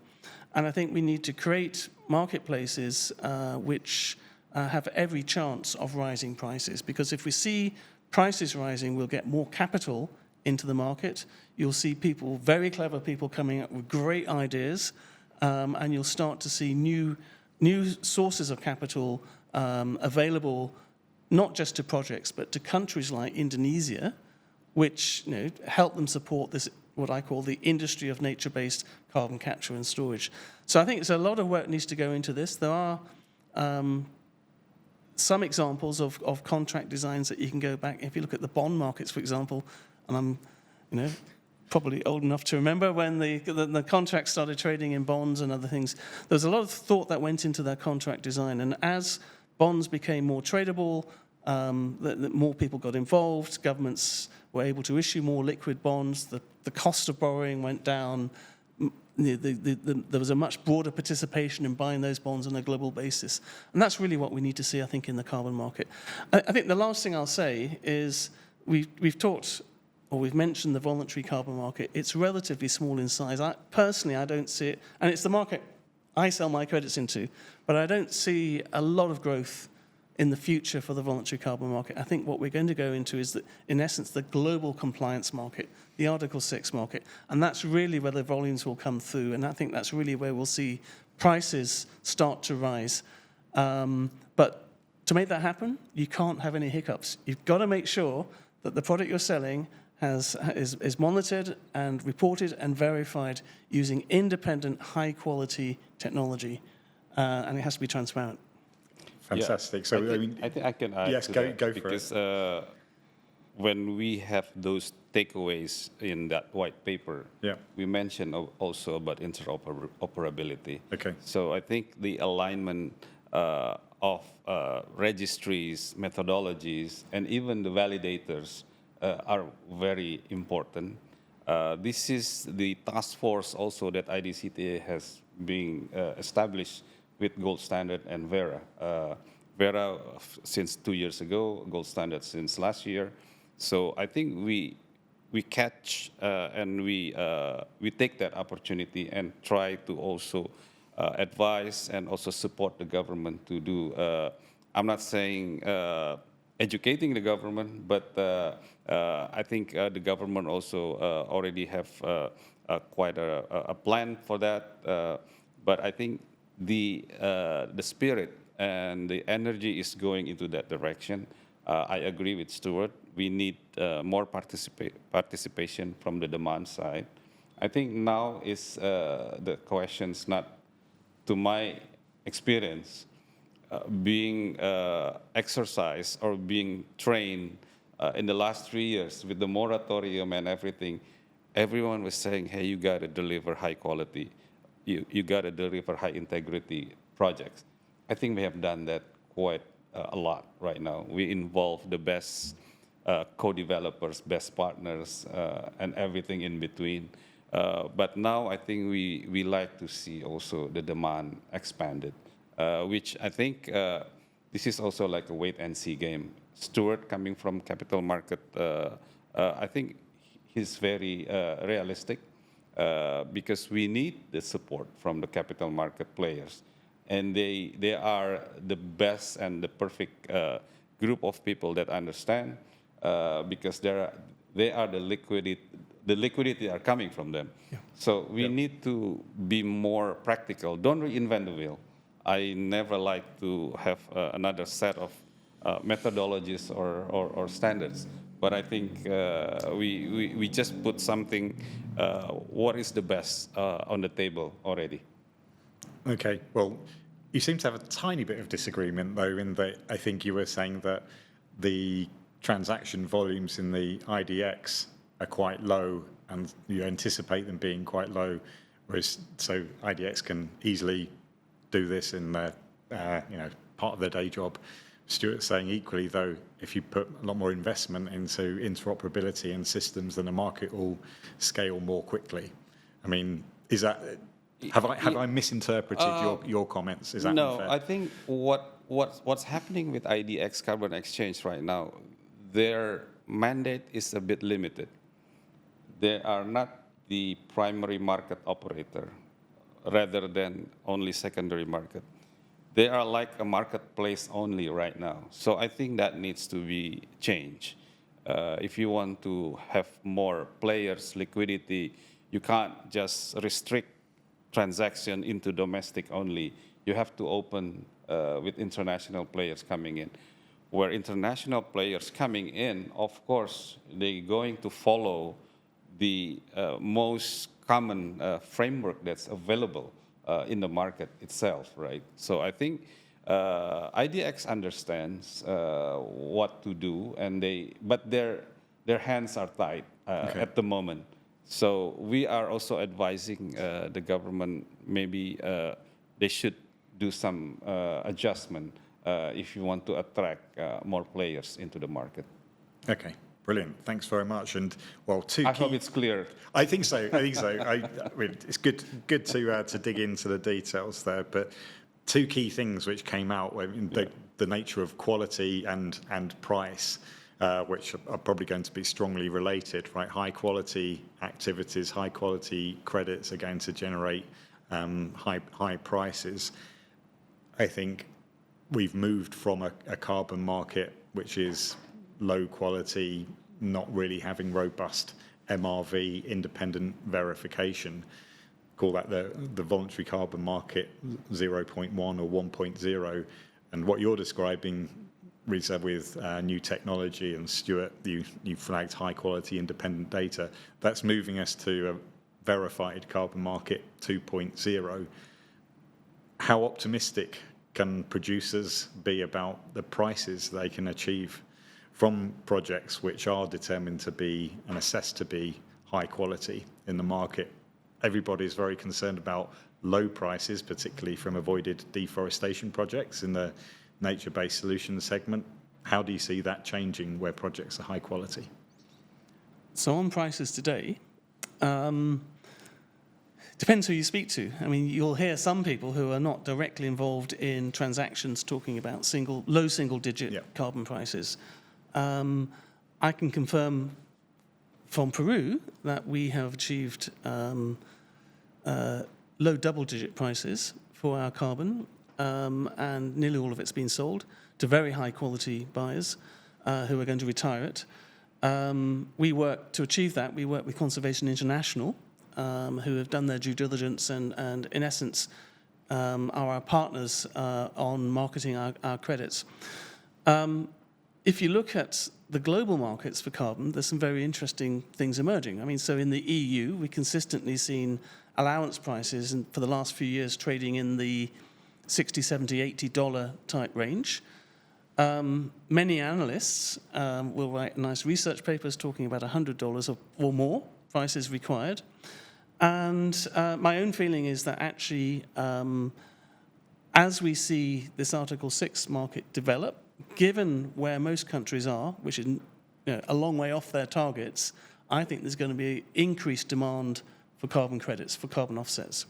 and I think we need to create marketplaces which have every chance of rising prices. Because if we see prices rising, we'll get more capital into the market. You'll see people, very clever people, coming up with great ideas, and you'll start to see new sources of capital available, not just to projects, but to countries like Indonesia, which help them support this, what I call the industry of nature-based carbon capture and storage. So I think it's a lot of work needs to go into this. There are some examples of contract designs that you can go back. If you look at the bond markets, for example, and I'm probably old enough to remember when the contracts started trading in bonds and other things, there was a lot of thought that went into their contract design. And as bonds became more tradable, more people got involved, governments were able to issue more liquid bonds, the cost of borrowing went down, there was a much broader participation in buying those bonds on a global basis. And that's really what we need to see, I think, in the carbon market. I think the last thing I'll say is we've talked, or we've mentioned the voluntary carbon market. It's relatively small in size. Personally, I don't see it, and it's the market I sell my credits into, but I don't see a lot of growth in the future for the voluntary carbon market. I think what we're going to go into is, in essence, the global compliance market, the Article 6 market, and that's really where the volumes will come through, and I think that's really where we'll see prices start to rise. But to make that happen, you can't have any hiccups. You've got to make sure that the product you're selling is monitored and reported and verified using independent, high-quality technology, and it has to be transparent. Fantastic. Yeah, So I mean, I think I can add yes, to go that for because it. when we have those takeaways in that white paper, Yeah. we mentioned also about interoperability. Okay. So I think the alignment of registries, methodologies, and even the validators are very important. This is the task force also that IDCTA has been established with Gold Standard and Verra. Verra since 2 years ago, Gold Standard since last year. So I think we catch and we take that opportunity and try to also advise and also support the government to do. I'm not saying educating the government, but I think the government also already have quite a plan for that. But I think the spirit and the energy is going into that direction. I agree with Stuart. We need more participation from the demand side. I think now is the questions, not to my experience, being exercised or being trained in the last 3 years with the moratorium and everything. Everyone was saying, hey, you got to deliver high quality. You got to deliver high integrity projects. I think we have done that quite a lot right now. We involve the best co-developers, best partners, and everything in between. But now I think we like to see also the demand expanded, which I think this is also like a wait and see game. Stuart, coming from capital market, I think he's very realistic. Because we need the support from the capital market players. And they are the best and the perfect group of people that understand because they are the liquidity are coming from them. Yeah. So we need to be more practical. Don't reinvent the wheel. I never like to have another set of methodologies or standards. But I think we just put something, what is the best on the table already. Okay, well, you seem to have a tiny bit of disagreement, though, in that I think you were saying that the transaction volumes in the IDX are quite low and you anticipate them being quite low, whereas so IDX can easily do this in their, part of their day job. Stuart's saying equally, though, if you put a lot more investment into interoperability and systems, then the market will scale more quickly. I mean, is that have I misinterpreted your comments? Is that no? unfair? I think what's happening with IDX Carbon Exchange right now, their mandate is a bit limited. They are not the primary market operator, rather than only secondary market. They are like a marketplace only right now. So I think that needs to be changed. If you want to have more players, liquidity, you can't just restrict transaction into domestic only. You have to open with international players coming in. Where international players coming in, of course, they're going to follow the most common framework that's available in the market itself, right? So I think IDX understands what to do, but their hands are tied at the moment. So we are also advising the government maybe they should do some adjustment if you want to attract more players into the market. Okay, Brilliant. Thanks very much. And well, I hope it's clear. I think so. I mean, it's good to dig into the details there. But two key things which came out, I mean, the nature of quality and price, which are probably going to be strongly related, right? High quality activities, high quality credits are going to generate high prices. I think we've moved from a carbon market which is low quality, not really having robust MRV independent verification. Call that the voluntary carbon market 0.1 or 1.0. And what you're describing, Riza, with new technology, and Stuart, you flagged high quality independent data, that's moving us to a verified carbon market 2.0. How optimistic can producers be about the prices they can achieve from projects which are determined to be and assessed to be high quality in the market? Everybody's very concerned about low prices, particularly from avoided deforestation projects in the nature-based solutions segment. How do you see that changing where projects are high quality? So on prices today, depends who you speak to. I mean, you'll hear some people who are not directly involved in transactions talking about low single-digit carbon prices. I can confirm from Peru that we have achieved low double-digit prices for our carbon, and nearly all of it's been sold to very high-quality buyers who are going to retire it. We work to achieve that. We work with Conservation International, who have done their due diligence and in essence, are our partners on marketing our credits. If you look at the global markets for carbon, there's some very interesting things emerging. I mean, so in the EU, we've consistently seen allowance prices for the last few years trading in the $60, $70, $80 type range. Many analysts will write nice research papers talking about $100 or more prices required. And my own feeling is that actually, as we see this Article 6 market develop, given where most countries are, which is a long way off their targets, I think there's going to be increased demand for carbon credits, for carbon offsets.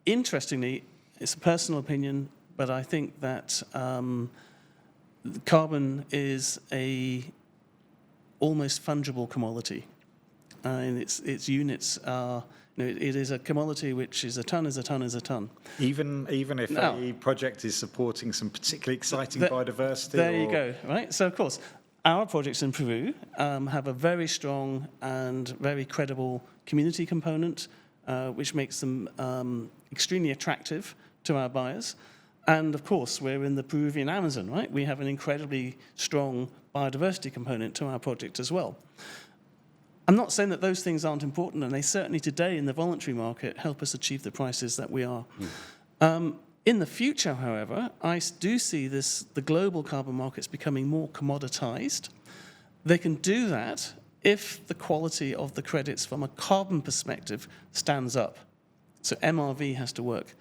Interestingly, it's a personal opinion, but I think that carbon is a almost fungible commodity. And its units are, it is a commodity which is a ton is a ton is a ton. Even if a project is supporting some particularly exciting biodiversity? There you go, right? So, of course, our projects in Peru have a very strong and very credible community component, which makes them extremely attractive to our buyers. And, of course, we're in the Peruvian Amazon, right? We have an incredibly strong biodiversity component to our project as well. I'm not saying that those things aren't important, and they certainly today in the voluntary market help us achieve the prices that we are. In the future, however, I do see the global carbon markets becoming more commoditized. They can do that if the quality of the credits from a carbon perspective stands up. So MRV has to work.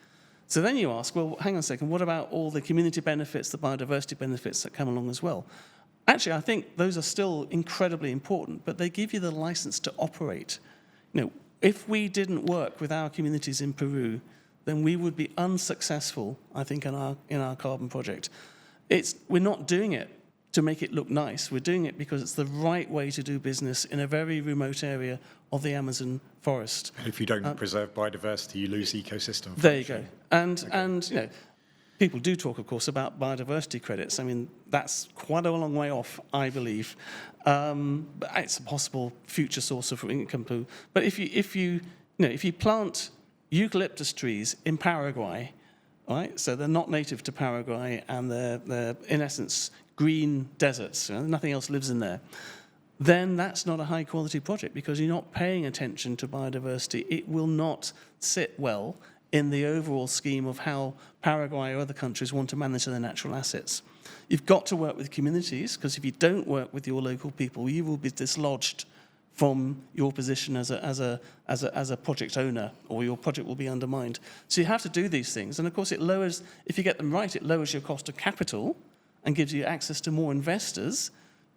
So then you ask, well, hang on a second, what about all the community benefits, the biodiversity benefits that come along as well? Actually, I think those are still incredibly important, but they give you the license to operate. If we didn't work with our communities in Peru, then we would be unsuccessful, I think, in our carbon project. We're not doing it to make it look nice. We're doing it because it's the right way to do business in a very remote area of the Amazon forest. And if you don't preserve biodiversity, you lose ecosystem function. There you go. And people do talk, of course, about biodiversity credits. I mean, that's quite a long way off, I believe. But it's a possible future source of income. But if you plant eucalyptus trees in Paraguay, right? So they're not native to Paraguay, and they're in essence green deserts. Nothing else lives in there. Then that's not a high quality project because you're not paying attention to biodiversity. It will not sit well in the overall scheme of how Paraguay or other countries want to manage their natural assets. You've got to work with communities, because if you don't work with your local people, you will be dislodged from your position as a project owner, or your project will be undermined. So you have to do these things. And of course, if you get them right, it lowers your cost of capital and gives you access to more investors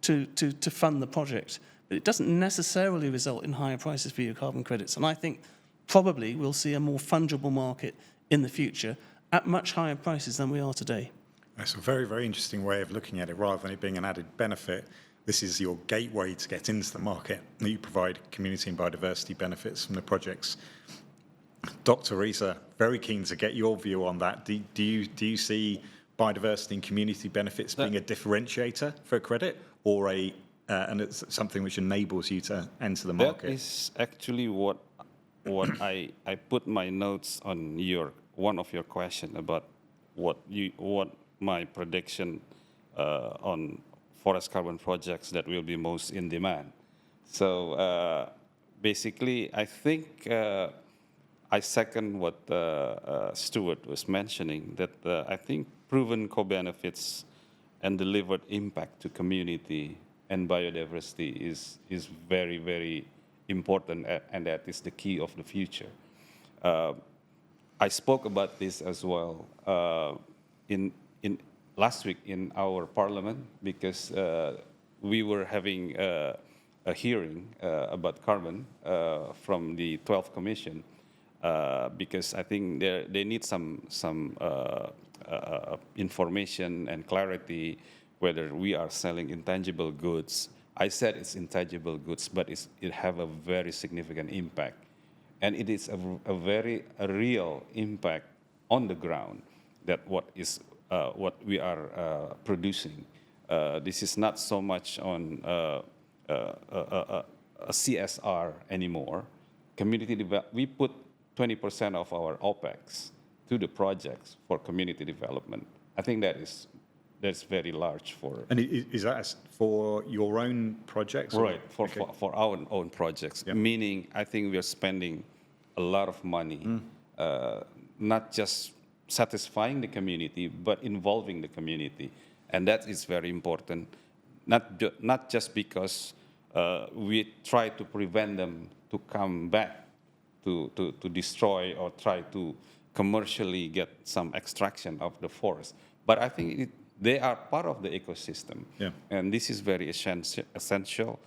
to fund the project. But it doesn't necessarily result in higher prices for your carbon credits. And I think probably we'll see a more fungible market in the future at much higher prices than we are today. That's a very, very interesting way of looking at it. Rather than it being an added benefit, this is your gateway to get into the market. You provide community and biodiversity benefits from the projects. Dr. Riza, very keen to get your view on that. Do you see biodiversity and community benefits being a differentiator for a credit, or and it's something which enables you to enter the market? That is actually what I put my notes on one of your question about what my prediction on forest carbon projects that will be most in demand. So basically, I think I second what Stuart was mentioning, that I think proven co-benefits and delivered impact to community and biodiversity is very, very important, and that is the key of the future. I spoke about this as well in last week in our parliament, because we were having a hearing about carbon from the 12th Commission, because I think they need some information and clarity whether we are selling intangible goods. I said it's intangible goods, but it have a very significant impact. And it is a very real impact on the ground, that what we are producing. This is not so much on a CSR anymore. We put 20% of our OPEX to the projects for community development. I think that's very large for. And is that for your own projects? Right, for our own projects. Yep. Meaning, I think we are spending a lot of money, not just satisfying the community, but involving the community, and that is very important. Not just because we try to prevent them to come back to destroy or try to commercially get some extraction of the forest, but I think they are part of the ecosystem, and this is very essential.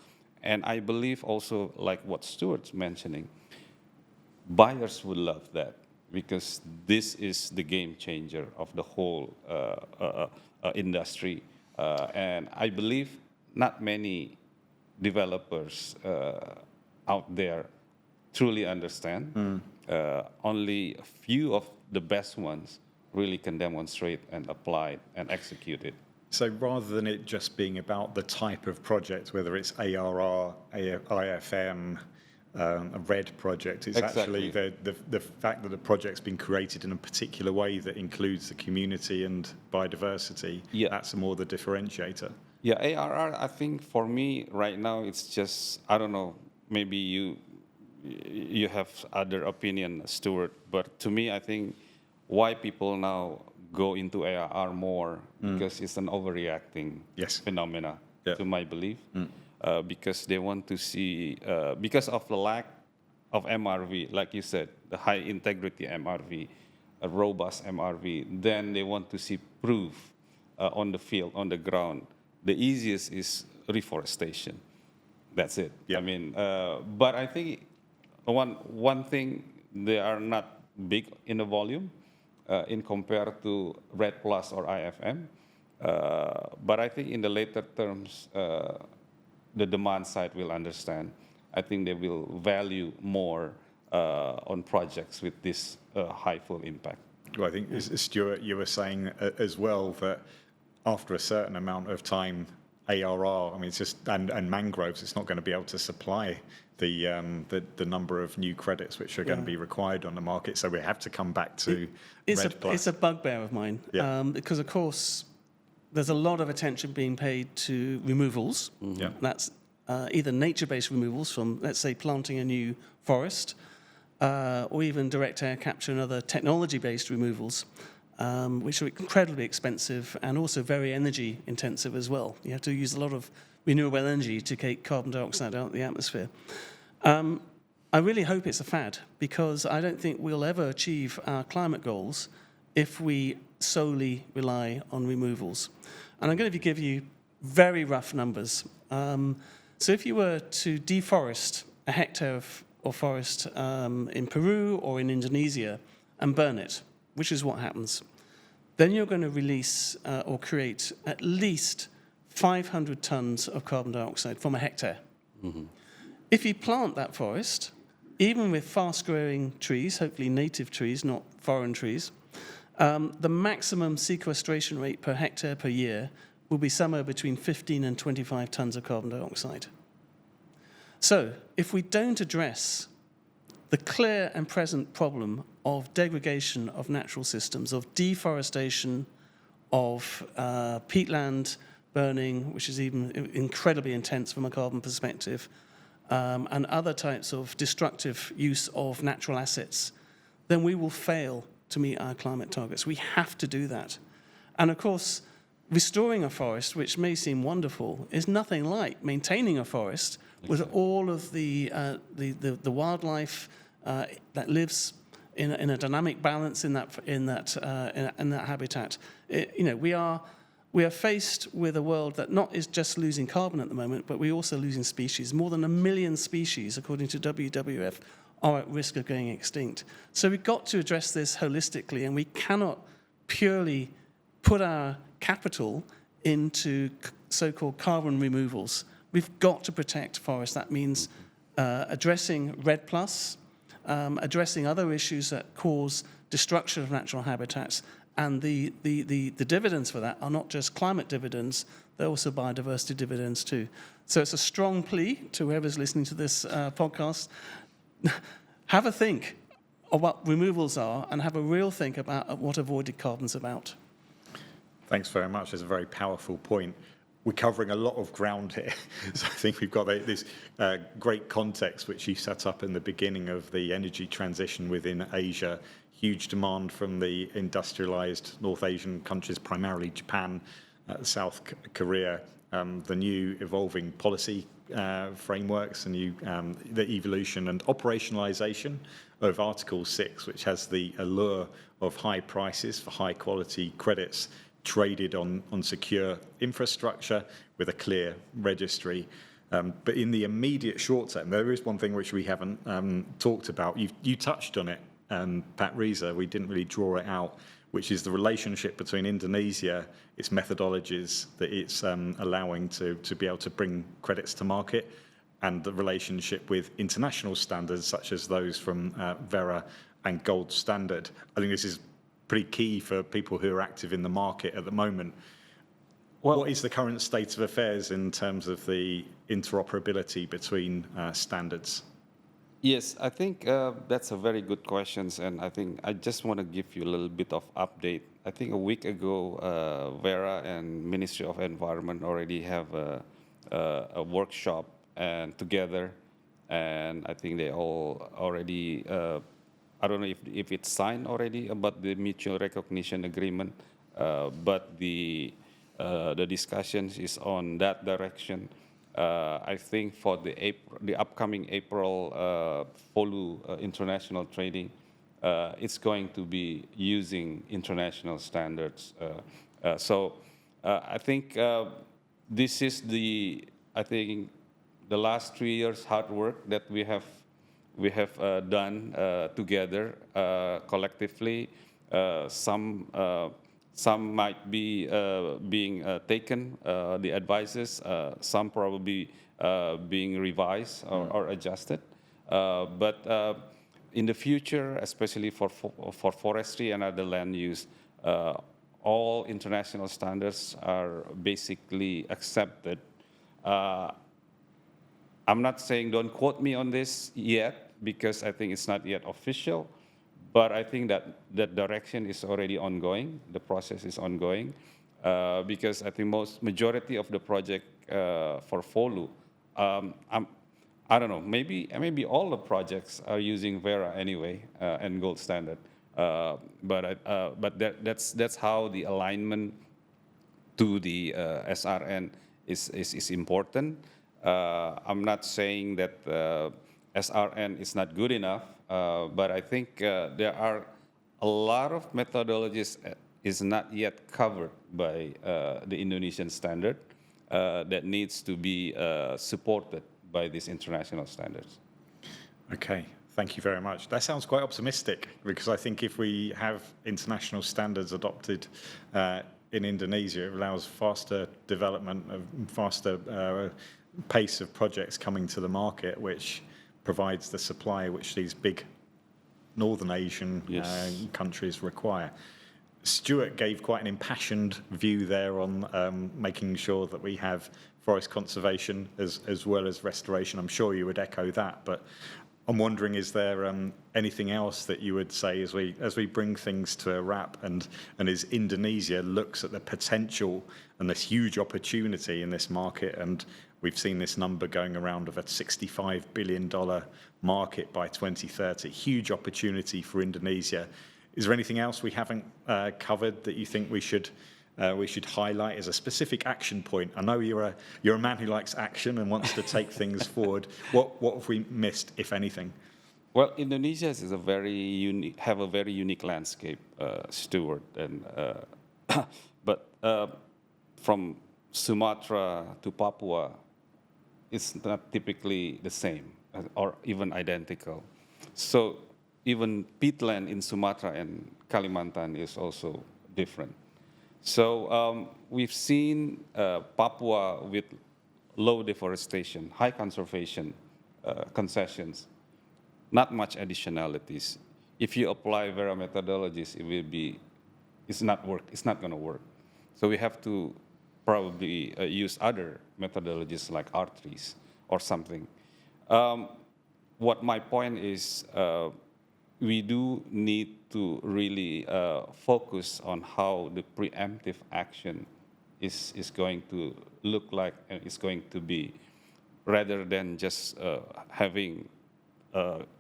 And I believe also, like what Stuart's mentioning, buyers would love that, because this is the game changer of the whole industry. And I believe not many developers out there truly understand. Only a few of the best ones really can demonstrate and apply it and execute it. So rather than it just being about the type of project, whether it's ARR, IFM, a RED project, it's actually the fact that the project's been created in a particular way that includes the community and biodiversity. That's more the differentiator. Yeah, ARR, I think for me right now, it's just, I don't know, maybe you have other opinion, Stuart, but to me, I think why people now go into ARR more, because it's an overreacting phenomena, to my belief. Because they want to see, because of the lack of MRV, like you said, the high integrity MRV, a robust MRV, then they want to see proof on the field, on the ground. The easiest is reforestation. That's it. I mean, but I think one thing, they are not big in the volume in compared to RED Plus or IFM. But I think in the later terms, the demand side will understand. I think they will value more on projects with this high full impact. Well, I think, Stuart, you were saying as well that after a certain amount of time, ARR, I mean, it's just, and mangroves, it's not going to be able to supply the number of new credits which are going to be required on the market. So we have to come back to RED Plus. It's a bugbear of mine, because, of course, there's a lot of attention being paid to removals. That's either nature-based removals from, let's say, planting a new forest, or even direct air capture and other technology-based removals, which are incredibly expensive and also very energy intensive as well. You have to use a lot of renewable energy to take carbon dioxide out of the atmosphere. I really hope it's a fad, because I don't think we'll ever achieve our climate goals if we solely rely on removals. And I'm going to give you very rough numbers. So if you were to deforest a hectare of forest in Peru or in Indonesia and burn it, which is what happens, then you're going to release or create at least 500 tons of carbon dioxide from a hectare. Mm-hmm. If you plant that forest, even with fast-growing trees, hopefully native trees, not foreign trees, the maximum sequestration rate per hectare per year will be somewhere between 15 and 25 tons of carbon dioxide. So if we don't address the clear and present problem of degradation of natural systems, of deforestation, of peatland burning, which is even incredibly intense from a carbon perspective, and other types of destructive use of natural assets, then we will fail to meet our climate targets. We have to do that. And of course, restoring a forest, which may seem wonderful, is nothing like maintaining a forest with all of the wildlife that lives in a dynamic balance in that habitat. We are faced with a world that not is just losing carbon at the moment, but we're also losing species. More than 1 million species, according to WWF, are at risk of going extinct. So we've got to address this holistically, and we cannot purely put our capital into so-called carbon removals. We've got to protect forests. That means addressing REDD+, addressing other issues that cause destruction of natural habitats, and the dividends for that are not just climate dividends, they're also biodiversity dividends too. So it's a strong plea to whoever's listening to this podcast. Have a think of what removals are and have a real think about what avoided carbon's about. Thanks very much. It's a very powerful point. We're covering a lot of ground here. So I think we've got this great context which you set up in the beginning of the energy transition within Asia. Huge demand from the industrialized North Asian countries, primarily Japan, South Korea, the new evolving policy frameworks, the evolution and operationalization of Article 6, which has the allure of high prices for high quality credits traded on secure infrastructure with a clear registry. But in the immediate short term, there is one thing which we haven't talked about. You touched on it, Pat Riza, we didn't really draw it out, which is the relationship between Indonesia, its methodologies that it's allowing to be able to bring credits to market, and the relationship with international standards such as those from Verra and Gold Standard. I think this is pretty key for people who are active in the market at the moment. Well, what is the current state of affairs in terms of the interoperability between standards? Yes, I think that's a very good question, and I think I just want to give you a little bit of update. I think a week ago, Verra and Ministry of Environment already have a workshop and together, and I think they all already, I don't know if it's signed already about the mutual recognition agreement, but the discussions is on that direction. I think for the upcoming April FOLU international trading, it's going to be using international standards. So I think this is the last 3 years hard work that we have done together collectively. Some might be being taken, the advices, some probably being revised or adjusted. But in the future, especially for forestry and other land use, all international standards are basically accepted. I'm not saying don't quote me on this yet, because I think it's not yet official. But I think that direction is already ongoing. The process is ongoing because I think majority of the project for FOLU, I don't know, maybe all the projects are using Verra anyway and Gold Standard. But that's how the alignment to the SRN is important. I'm not saying that SRN is not good enough. But I think there are a lot of methodologies is not yet covered by the Indonesian standard. that needs to be supported by these international standards. Okay, thank you very much. That sounds quite optimistic, because I think if we have international standards adopted in Indonesia, it allows faster development, faster pace of projects coming to the market, which provides the supply which these big Northern Asian countries require. Stuart gave quite an impassioned view there on making sure that we have forest conservation as well as restoration. I'm sure you would echo that, but I'm wondering, is there anything else that you would say as we bring things to a wrap, and as Indonesia looks at the potential and this huge opportunity in this market, and we've seen this number going around of a $65 billion market by 2030, huge opportunity for Indonesia. Is there anything else we haven't covered that you think we should highlight as a specific action point? I know you're a man who likes action and wants to take things forward. What have we missed, if anything? Well, Indonesia is a very unique landscape, Stuart, and but from Sumatra to Papua, it's not typically the same or even identical. So even peatland in Sumatra and Kalimantan is also different. So we've seen Papua with low deforestation, high conservation concessions, not much additionalities. If you apply Verra methodologies, it's not going to work. So we have to probably use other methodologies like R3s or something. What my point is, we do need to really focus on how the preemptive action is going to look like and is going to be, rather than just having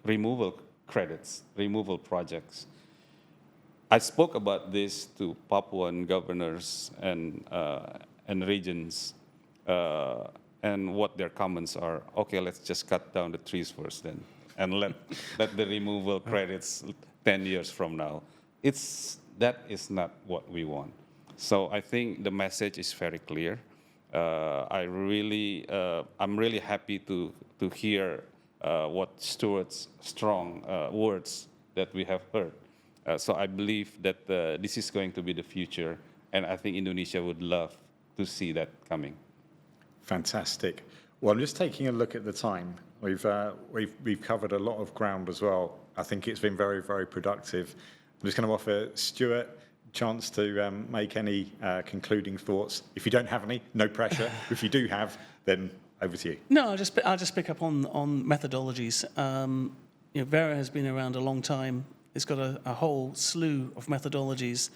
removal credits, removal projects. I spoke about this to Papuan governors and regions, and what their comments are. Okay, let's just cut down the trees first then, and let the removal credits 10 years from now. That is not what we want. So I think the message is very clear. I'm really happy to hear what Stuart's strong words that we have heard. So I believe that this is going to be the future, and I think Indonesia would love to see that coming. Fantastic. Well, I'm just taking a look at the time. We've covered a lot of ground as well. I think it's been very, very productive. I'm just going to offer Stuart a chance to make any concluding thoughts. If you don't have any, no pressure. If you do have, then over to you. No, I'll just pick up on methodologies. Verra has been around a long time. It's got a whole slew of methodologies.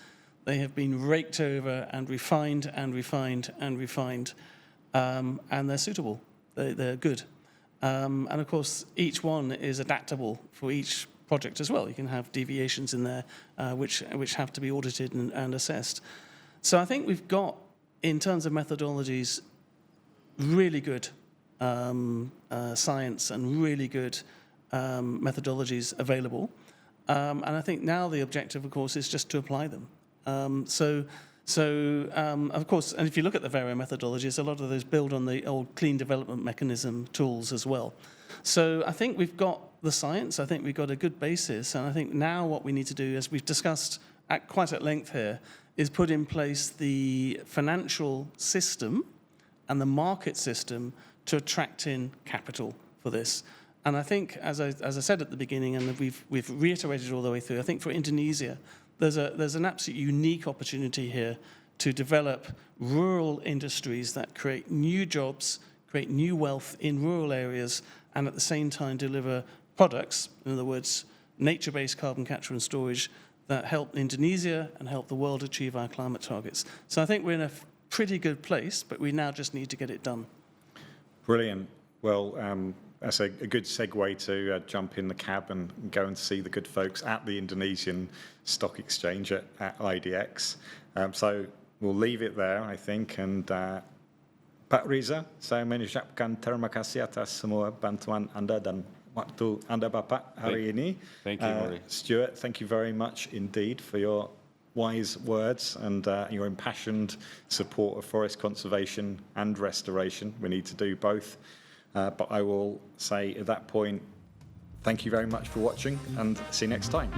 They have been raked over and refined and refined and refined, and they're suitable. They're good. And of course, each one is adaptable for each project as well. You can have deviations in there which have to be audited and assessed. So I think we've got, in terms of methodologies, really good science and really good methodologies available. And I think now the objective, of course, is just to apply them. Of course, and if you look at the Verra methodologies, a lot of those build on the old clean development mechanism tools as well. So I think we've got the science, I think we've got a good basis, and I think now what we need to do, as we've discussed quite at length here, is put in place the financial system and the market system to attract in capital for this. And I think, as I said at the beginning, and we've reiterated all the way through, I think for Indonesia, there's an absolute unique opportunity here to develop rural industries that create new jobs, create new wealth in rural areas, and at the same time deliver products, in other words, nature-based carbon capture and storage, that help Indonesia and help the world achieve our climate targets. So I think we're in a pretty good place, but we now just need to get it done. Brilliant. Well, that's a good segue to jump in the cab and go and see the good folks at the Indonesian Stock Exchange at IDX. So we'll leave it there, I think. And Pak Riza, saya mengucapkan terima kasih atas semua bantuan Anda dan waktu Anda Bapak hari ini. Thank you, Maury. Stuart, thank you very much indeed for your wise words and your impassioned support of forest conservation and restoration. We need to do both. But I will say at that point, thank you very much for watching and see you next time.